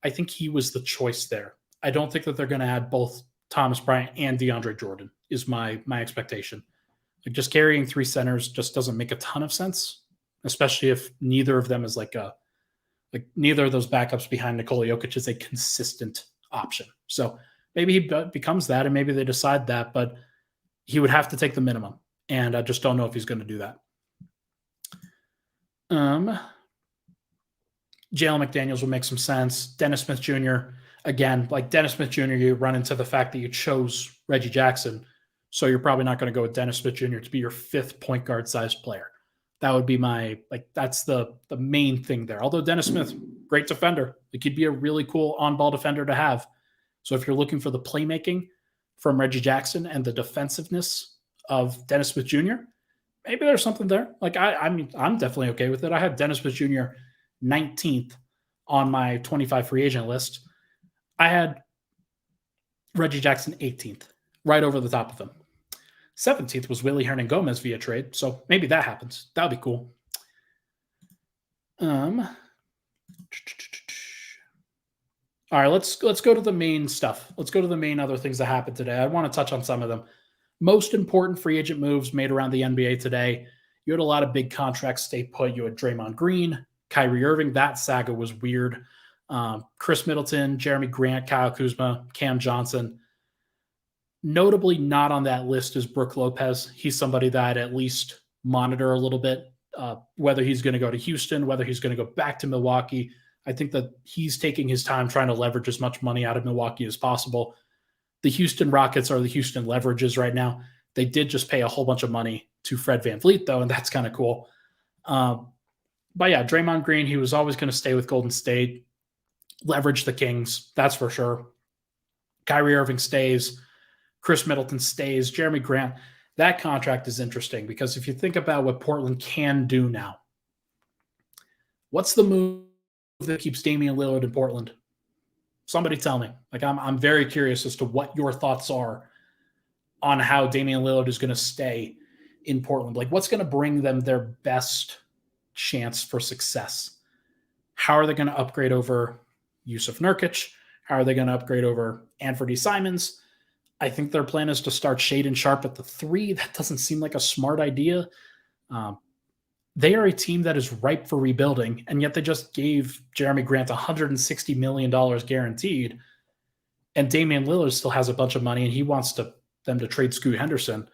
Speaker 1: I think he was the choice there. I don't think that they're going to add both Thomas Bryant and DeAndre Jordan is my expectation. Like just carrying 3 centers just doesn't make a ton of sense, especially if neither of them is like neither of those backups behind Nikola Jokic is a consistent option. So maybe he becomes that, and maybe they decide that, but he would have to take the minimum, and I just don't know if he's going to do that. Jalen McDaniels will make some sense. Dennis Smith Jr., again, like Dennis Smith Jr., you run into the fact that you chose Reggie Jackson, so you're probably not going to go with Dennis Smith Jr. to be your 5th point guard sized player. That would be that's the main thing there. Although Dennis Smith, great defender. Like he'd be a really cool on-ball defender to have. So if you're looking for the playmaking from Reggie Jackson and the defensiveness of Dennis Smith Jr., maybe there's something there. Like I'm definitely okay with it. I had Dennis Smith Jr. 19th on my 25 free agent list. I had Reggie Jackson 18th, right over the top of him. 17th was Willie Hernan-Gomez via trade, so maybe that happens. That would be cool. All right, let's go to the main stuff. Let's go to the main other things that happened today. I want to touch on some of them. Most important free agent moves made around the NBA today. You had a lot of big contracts stay put. You had Draymond Green, Kyrie Irving. That saga was weird. Chris Middleton, Jeremy Grant, Kyle Kuzma, Cam Johnson. Notably not on that list is Brook Lopez. He's somebody that I'd at least monitor a little bit, whether he's going to go to Houston, whether he's going to go back to Milwaukee. I think that he's taking his time trying to leverage as much money out of Milwaukee as possible. The Houston Rockets are the Houston Leverages right now. They did just pay a whole bunch of money to Fred VanVleet, though, and that's kind of cool. But yeah, Draymond Green, he was always going to stay with Golden State, leverage the Kings, that's for sure. Kyrie Irving stays. Chris Middleton stays. Jeremy Grant, that contract is interesting because if you think about what Portland can do now, what's the move that keeps Damian Lillard in Portland? Somebody tell me. Like I'm very curious as to what your thoughts are on how Damian Lillard is going to stay in Portland. Like what's going to bring them their best chance for success? How are they going to upgrade over Yusuf Nurkic? How are they going to upgrade over Anthony Simons? I think their plan is to start Shaden Sharp at the 3. That doesn't seem like a smart idea. They are a team that is ripe for rebuilding, and yet they just gave Jeremy Grant $160 million guaranteed, and Damian Lillard still has a bunch of money, and he wants them to trade Scoot Henderson.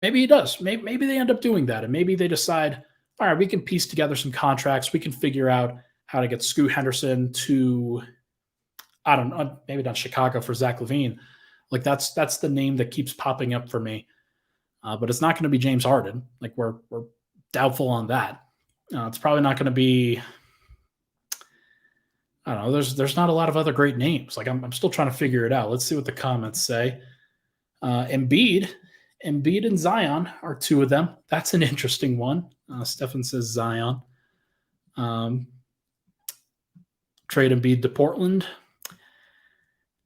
Speaker 1: Maybe he does. Maybe they end up doing that, and maybe they decide, all right, we can piece together some contracts. We can figure out how to get Scoot Henderson to, I don't know, maybe not Chicago for Zach LaVine. Like that's the name that keeps popping up for me. But it's not going to be James Harden. Like we're doubtful on that. It's probably not going to be. I don't know. There's not a lot of other great names. Like I'm still trying to figure it out. Let's see what the comments say. Embiid and Zion are two of them. That's an interesting one. Stefan says Zion. Trade Embiid to Portland.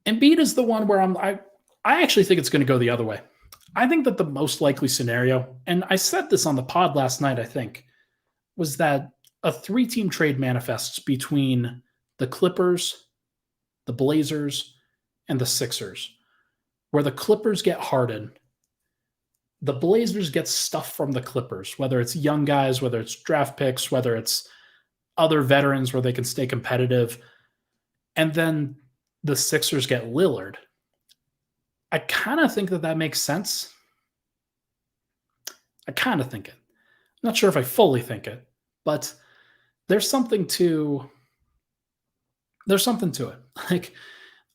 Speaker 1: Embiid is the one where I actually think it's going to go the other way. I think that the most likely scenario, and I said this on the pod last night, I think, was that a 3-team trade manifests between the Clippers, the Blazers, and the Sixers, where the Clippers get Harden, the Blazers get stuff from the Clippers, whether it's young guys, whether it's draft picks, whether it's other veterans where they can stay competitive, and then the Sixers get Lillard. I kind of think that makes sense. I kind of think it. I'm not sure if I fully think it, but there's something to it. Like,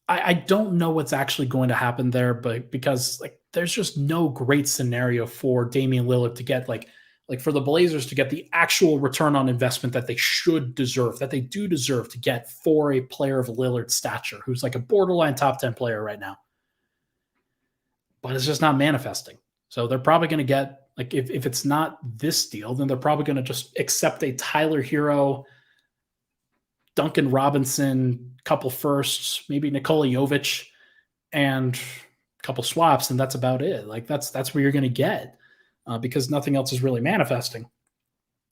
Speaker 1: I don't know what's actually going to happen there, but because like there's just no great scenario for Damian Lillard to get like for the Blazers to get the actual return on investment that they should deserve, that they do deserve to get for a player of Lillard's stature, who's like a borderline top 10 player right now. But it's just not manifesting. So they're probably going to get, like, if it's not this deal, then they're probably going to just accept a Tyler Hero, Duncan Robinson, couple firsts, maybe Nikola Jovic, and a couple swaps, and that's about it. Like that's where you're going to get because nothing else is really manifesting.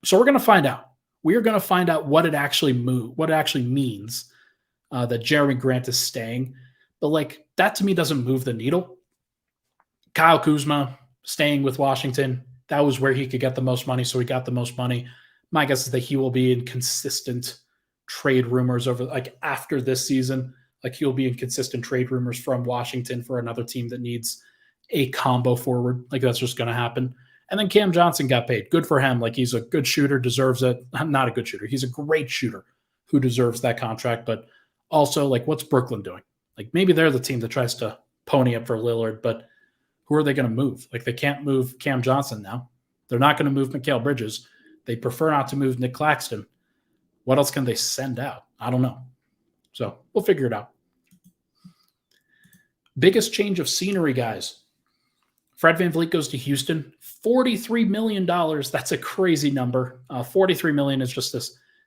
Speaker 1: So we're going to find out. We are going to find out what it actually means that Jeremy Grant is staying. But like that to me doesn't move the needle. Kyle Kuzma staying with Washington, that was where he could get the most money, so he got the most money. My guess is that he will be in consistent trade rumors over like after this season. Like he'll be in consistent trade rumors from Washington for another team that needs a combo forward. Like that's just going to happen. And then Cam Johnson got paid. Good for him. Like he's a good shooter, deserves it. Not a good shooter. He's a great shooter who deserves that contract. But also, like, what's Brooklyn doing? Like maybe they're the team that tries to pony up for Lillard, but who are they going to move? Like they can't move Cam Johnson now. They're not going to move Mikal Bridges. They prefer not to move Nick Claxton. What else can they send out? I don't know. So we'll figure it out. Biggest change of scenery, guys. Fred VanVleet goes to Houston. $43 million. That's a crazy number. $43 million is just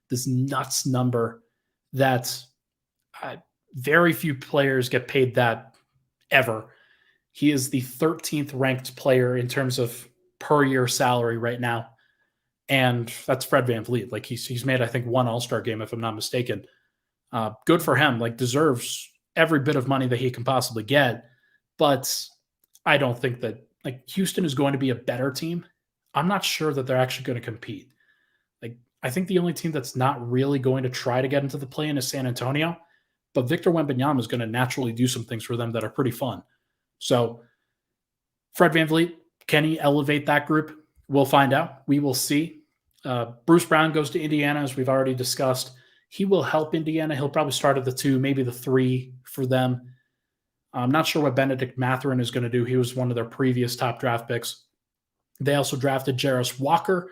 Speaker 1: this nuts number that very few players get paid that ever. He is the 13th ranked player in terms of per year salary right now. And that's Fred VanVleet. Like he's made, I think, one All-Star game, if I'm not mistaken. Good for him. Like deserves every bit of money that he can possibly get. But I don't think that like Houston is going to be a better team. I'm not sure that they're actually going to compete. Like I think the only team that's not really going to try to get into the play-in is San Antonio. But Victor Wembanyama is going to naturally do some things for them that are pretty fun. So Fred VanVleet, can he elevate that group? We'll find out. We will see. Bruce Brown goes to Indiana, as we've already discussed. He will help Indiana. He'll probably start at the 2, maybe the 3 for them. I'm not sure what Benedict Mathurin is going to do. He was one of their previous top draft picks. They also drafted Jarris Walker,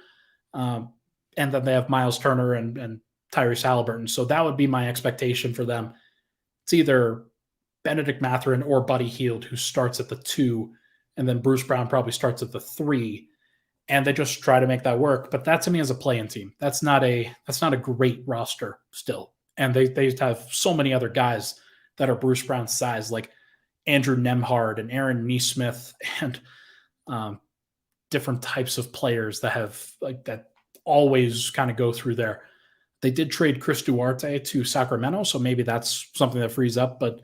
Speaker 1: and then they have Miles Turner and Tyrese Halliburton. So that would be my expectation for them. It's either Benedict Mathurin or Buddy Hield, who starts at the 2, and then Bruce Brown probably starts at the 3, and they just try to make that work. But that to me is a play-in team. That's not a great roster still, and they have so many other guys that are Bruce Brown's size, like Andrew Nemhard and Aaron Nesmith, and different types of players that have like that always kind of go through there. They did trade Chris Duarte to Sacramento, so maybe that's something that frees up, but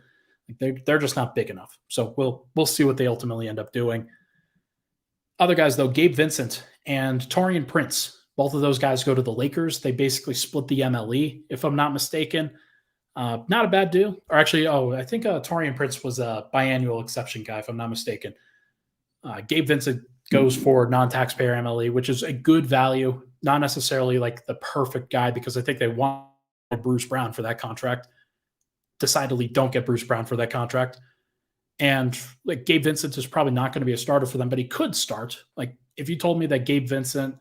Speaker 1: They're just not big enough. So we'll see what they ultimately end up doing. Other guys, though, Gabe Vincent and Taurean Prince. Both of those guys go to the Lakers. They basically split the MLE, if I'm not mistaken. Not a bad deal. Or actually, I think Taurean Prince was a biannual exception guy, if I'm not mistaken. Gabe Vincent goes for non-taxpayer MLE, which is a good value, not necessarily like the perfect guy, because I think they want Bruce Brown for that contract. Decidedly don't get Bruce Brown for that contract. And like Gabe Vincent is probably not going to be a starter for them, but he could start. Like if you told me that Gabe Vincent,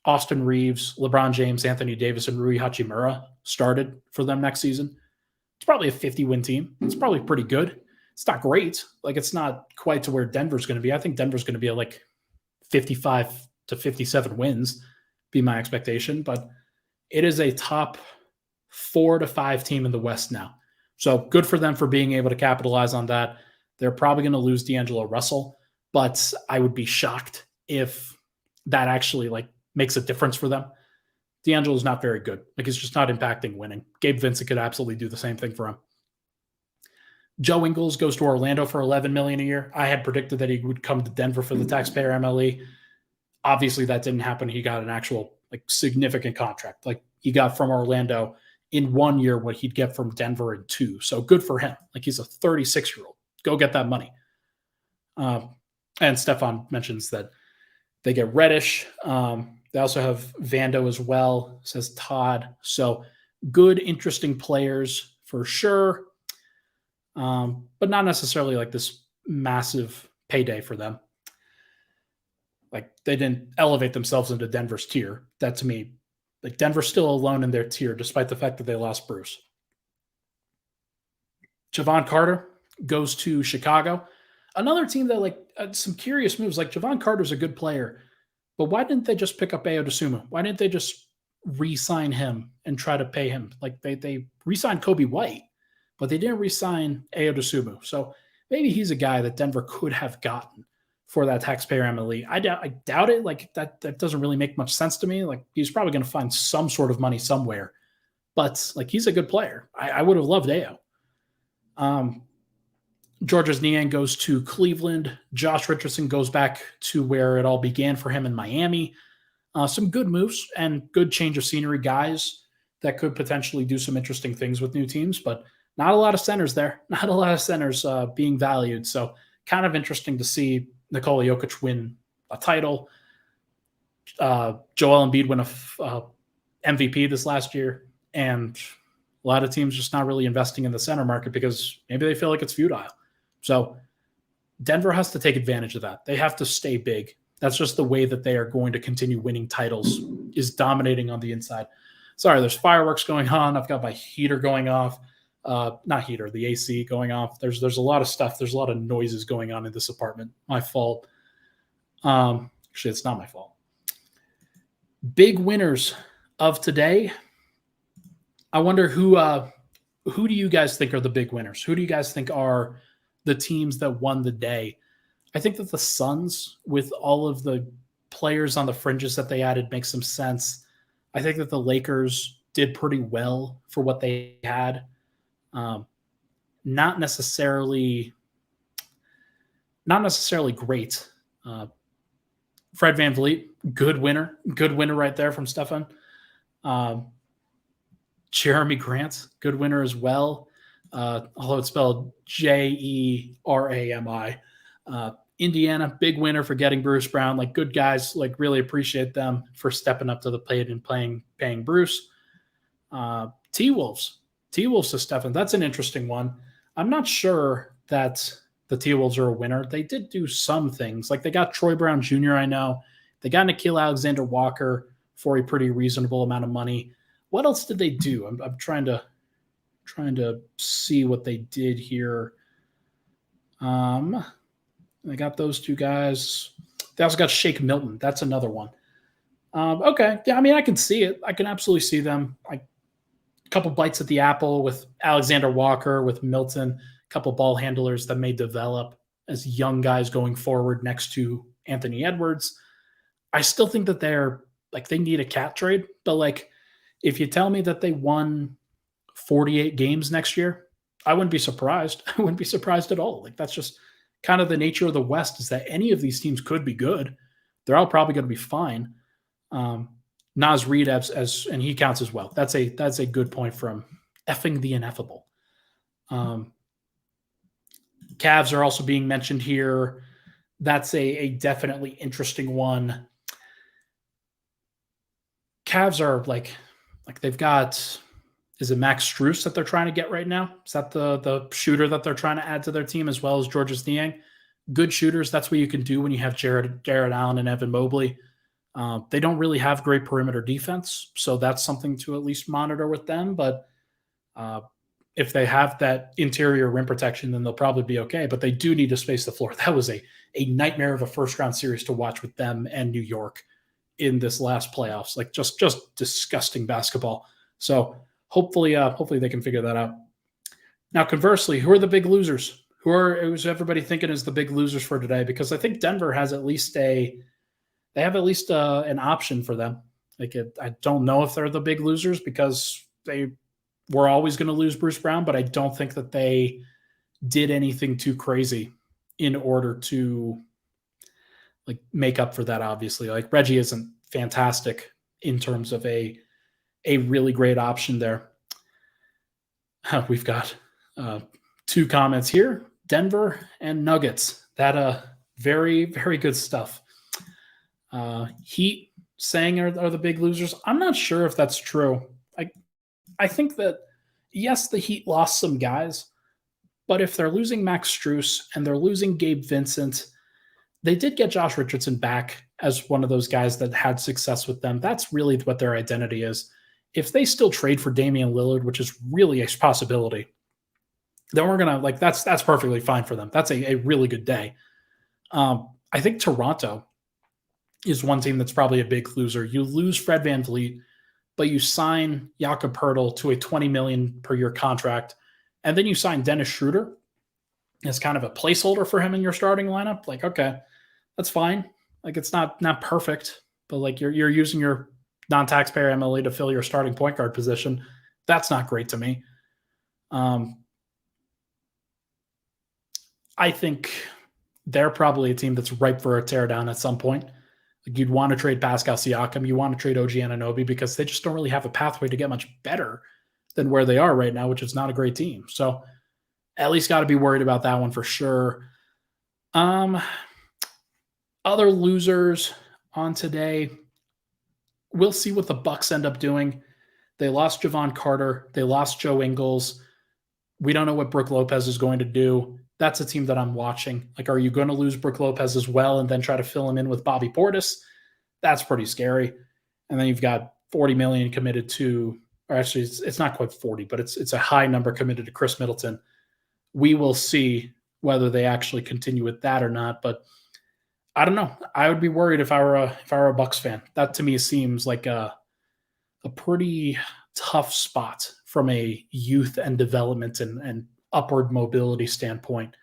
Speaker 1: Austin Reeves, LeBron James, Anthony Davis, and Rui Hachimura started for them next season, it's probably a 50-win team. It's probably pretty good. It's not great. Like it's not quite to where Denver's going to be. I think Denver's going to be at like 55 to 57 wins, be my expectation. But it is a top 4 to 5 team in the West now. So good for them for being able to capitalize on that. They're probably going to lose D'Angelo Russell, but I would be shocked if that actually like makes a difference for them. D'Angelo's not very good. Like he's just not impacting winning. Gabe Vincent could absolutely do the same thing for him. Joe Ingles goes to Orlando for $11 million a year. I had predicted that he would come to Denver for the taxpayer MLE. Obviously, that didn't happen. He got an actual like significant contract. Like he got from Orlando in 1 year what he'd get from Denver in 2. So good for him. Like he's a 36-year-old. Go get that money. And Stefan mentions that they get Reddish. They also have Vando as well, says Todd. So good, interesting players for sure. But not necessarily like this massive payday for them. Like they didn't elevate themselves into Denver's tier. That to me, like Denver's still alone in their tier, despite the fact that they lost Bruce. Javon Carter goes to Chicago. Another team that like some curious moves. Like Javon Carter's a good player, but why didn't they just pick up Ayo Dosunmu? Why didn't they just re-sign him and try to pay him? Like they re-signed Kobe White, but they didn't re-sign Ayo Dosunmu. So maybe he's a guy that Denver could have gotten for that taxpayer MLE. I doubt it. Like that doesn't really make much sense to me. Like he's probably going to find some sort of money somewhere, but like he's a good player. I would have loved Ayo. Georges Niang goes to Cleveland. Josh Richardson goes back to where it all began for him in Miami. Some good moves and good change of scenery guys that could potentially do some interesting things with new teams, but not a lot of centers there. Not a lot of centers being valued. So kind of interesting to see Nikola Jokic win a title. Joel Embiid win a MVP this last year. And a lot of teams just not really investing in the center market because maybe they feel like it's futile. So Denver has to take advantage of that. They have to stay big. That's just the way that they are going to continue winning titles, is dominating on the inside. Sorry, there's fireworks going on. I've got my heater going off. Not heater, the AC going off. There's a lot of stuff. There's a lot of noises going on in this apartment. My fault. Actually, it's not my fault. Big winners of today. I wonder who do you guys think are the big winners? Who do you guys think are the teams that won the day? I think that the Suns, with all of the players on the fringes that they added, makes some sense. I think that the Lakers did pretty well for what they had. Not necessarily great. Fred VanVleet, good winner right there from Stefan. Jeremy Grant, good winner as well. Although it's spelled Jerami. Indiana, big winner for getting Bruce Brown. Like good guys, like really appreciate them for stepping up to the plate and paying Bruce. T-Wolves to Stefan. That's an interesting one. I'm not sure that the T-Wolves are a winner. They did do some things. Like they got Troy Brown Jr., I know. They got Nickeil Alexander-Walker for a pretty reasonable amount of money. What else did they do? I'm trying to see what they did here. They got those two guys. They also got Shake Milton. That's another one. Okay. Yeah, I mean, I can see it. I can absolutely see them. A couple bites at the apple with Alexander Walker, with Milton, a couple ball handlers that may develop as young guys going forward next to Anthony Edwards. I still think that they need a cat trade, but like if you tell me that they won 48 games next year, I wouldn't be surprised. I wouldn't be surprised at all. Like that's just kind of the nature of the West is that any of these teams could be good. They're all probably going to be fine. Nas Reed and he counts as well. That's a good point from effing the ineffable. Cavs are also being mentioned here. That's a definitely interesting one. Cavs are like they've got, is it Max Strus that they're trying to get right now? Is that the shooter that they're trying to add to their team as well as Georges Niang? Good shooters. That's what you can do when you have Jared Allen and Evan Mobley. They don't really have great perimeter defense, so that's something to at least monitor with them. But if they have that interior rim protection, then they'll probably be okay. But they do need to space the floor. That was a nightmare of a first-round series to watch with them and New York in this last playoffs. Like just disgusting basketball. So hopefully they can figure that out. Now, conversely, who are the big losers? Who's everybody thinking is the big losers for today? Because I think Denver has at least an option for them. I don't know if they're the big losers because they were always going to lose Bruce Brown, but I don't think that they did anything too crazy in order to like make up for that. Obviously, like Reggie isn't fantastic in terms of a really great option there. We've got two comments here: Denver and Nuggets. That very, very good stuff. Heat saying are the big losers. I'm not sure if that's true. I think that, yes, the Heat lost some guys, but if they're losing Max Strus and they're losing Gabe Vincent, they did get Josh Richardson back as one of those guys that had success with them. That's really what their identity is. If they still trade for Damian Lillard, which is really a possibility, then we're going to that's perfectly fine for them. That's a really good day. I think Toronto is one team that's probably a big loser. You lose Fred VanVleet, but you sign Jakob Poeltl to a $20 million per year contract, and then you sign Dennis Schroeder as kind of a placeholder for him in your starting lineup. Like, okay, that's fine. Like, it's not perfect, but like you're using your non-taxpayer MLE to fill your starting point guard position. That's not great to me. I think they're probably a team that's ripe for a teardown at some point. Like you'd want to trade Pascal Siakam. You want to trade OG Anunoby because they just don't really have a pathway to get much better than where they are right now, which is not a great team. So at least got to be worried about that one for sure. Other losers on today, we'll see what the Bucks end up doing. They lost Javon Carter. They lost Joe Ingles. We don't know what Brook Lopez is going to do. That's a team that I'm watching. Like, are you going to lose Brook Lopez as well and then try to fill him in with Bobby Portis? That's pretty scary. And then you've got $40 million committed to, or actually it's not quite 40, but it's a high number committed to Chris Middleton. We will see whether they actually continue with that or not. But I don't know. I would be worried if I were a Bucks fan. That to me seems like a pretty tough spot from a youth and development and upward mobility standpoint.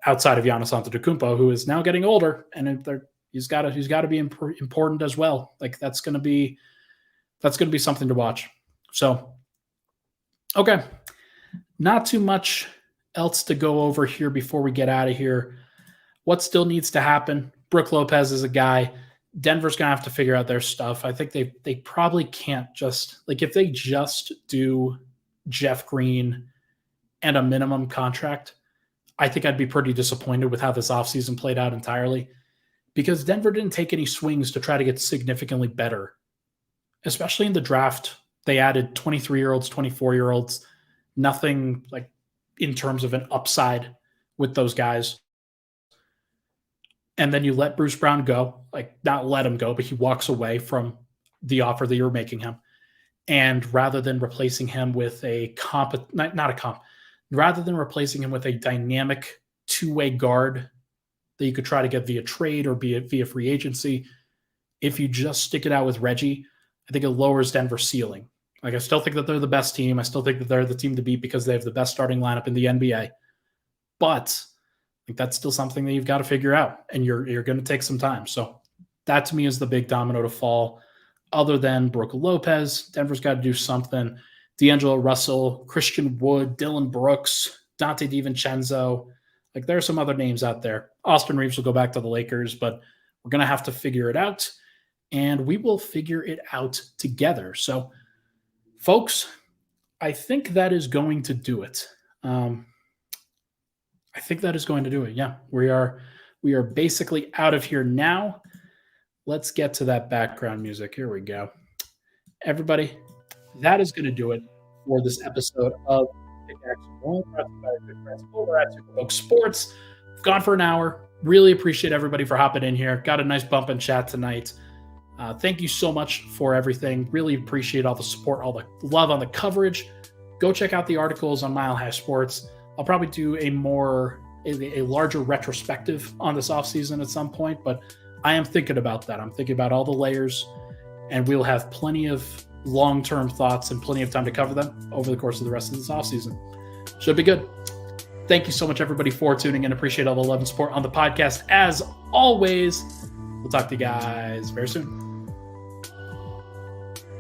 Speaker 1: Outside of Giannis Antetokounmpo, who is now getting older, and he's got to be important as well. Like that's going to be something to watch. So, okay, not too much else to go over here before we get out of here. What still needs to happen? Brook Lopez is a guy. Denver's going to have to figure out their stuff. I think they probably can't just, like, if they just do Jeff Green and a minimum contract, I think I'd be pretty disappointed with how this offseason played out entirely, because Denver didn't take any swings to try to get significantly better, especially in the draft. They added 23-year-olds, 24-year-olds, nothing like in terms of an upside with those guys. And then you let Bruce Brown go, like not let him go, but he walks away from the offer that you're making him. And rather than replacing him with rather than replacing him with a dynamic two-way guard that you could try to get via trade or via free agency, if you just stick it out with Reggie, I think it lowers Denver's ceiling. Like, I still think that they're the best team. I still think that they're the team to beat because they have the best starting lineup in the NBA. But like, that's still something that you've got to figure out, and you're going to take some time. So that to me is the big domino to fall. Other than Brook Lopez, Denver's got to do something. D'Angelo Russell, Christian Wood, Dylan Brooks, Dante DiVincenzo. Like, there are some other names out there. Austin Reeves will go back to the Lakers, but we're going to have to figure it out, and we will figure it out together. So, folks, I think that is going to do it. Yeah, we are basically out of here now. Let's get to that background music. Here we go. Everybody, that is going to do it for this episode of Pickaxe Roll, brought to you by our good friends over at Superbook Sports. We've gone for an hour. Really appreciate everybody for hopping in here. Got a nice bump in chat tonight. Thank you so much for everything. Really appreciate all the support, all the love on the coverage. Go check out the articles on Mile High Sports. I'll probably do a larger retrospective on this offseason at some point, but I am thinking about that. I'm thinking about all the layers, and we'll have plenty of long-term thoughts and plenty of time to cover them over the course of the rest of this offseason. Should be good. Thank you so much, everybody, for tuning in. Appreciate all the love and support on the podcast. As always, we'll talk to you guys very soon.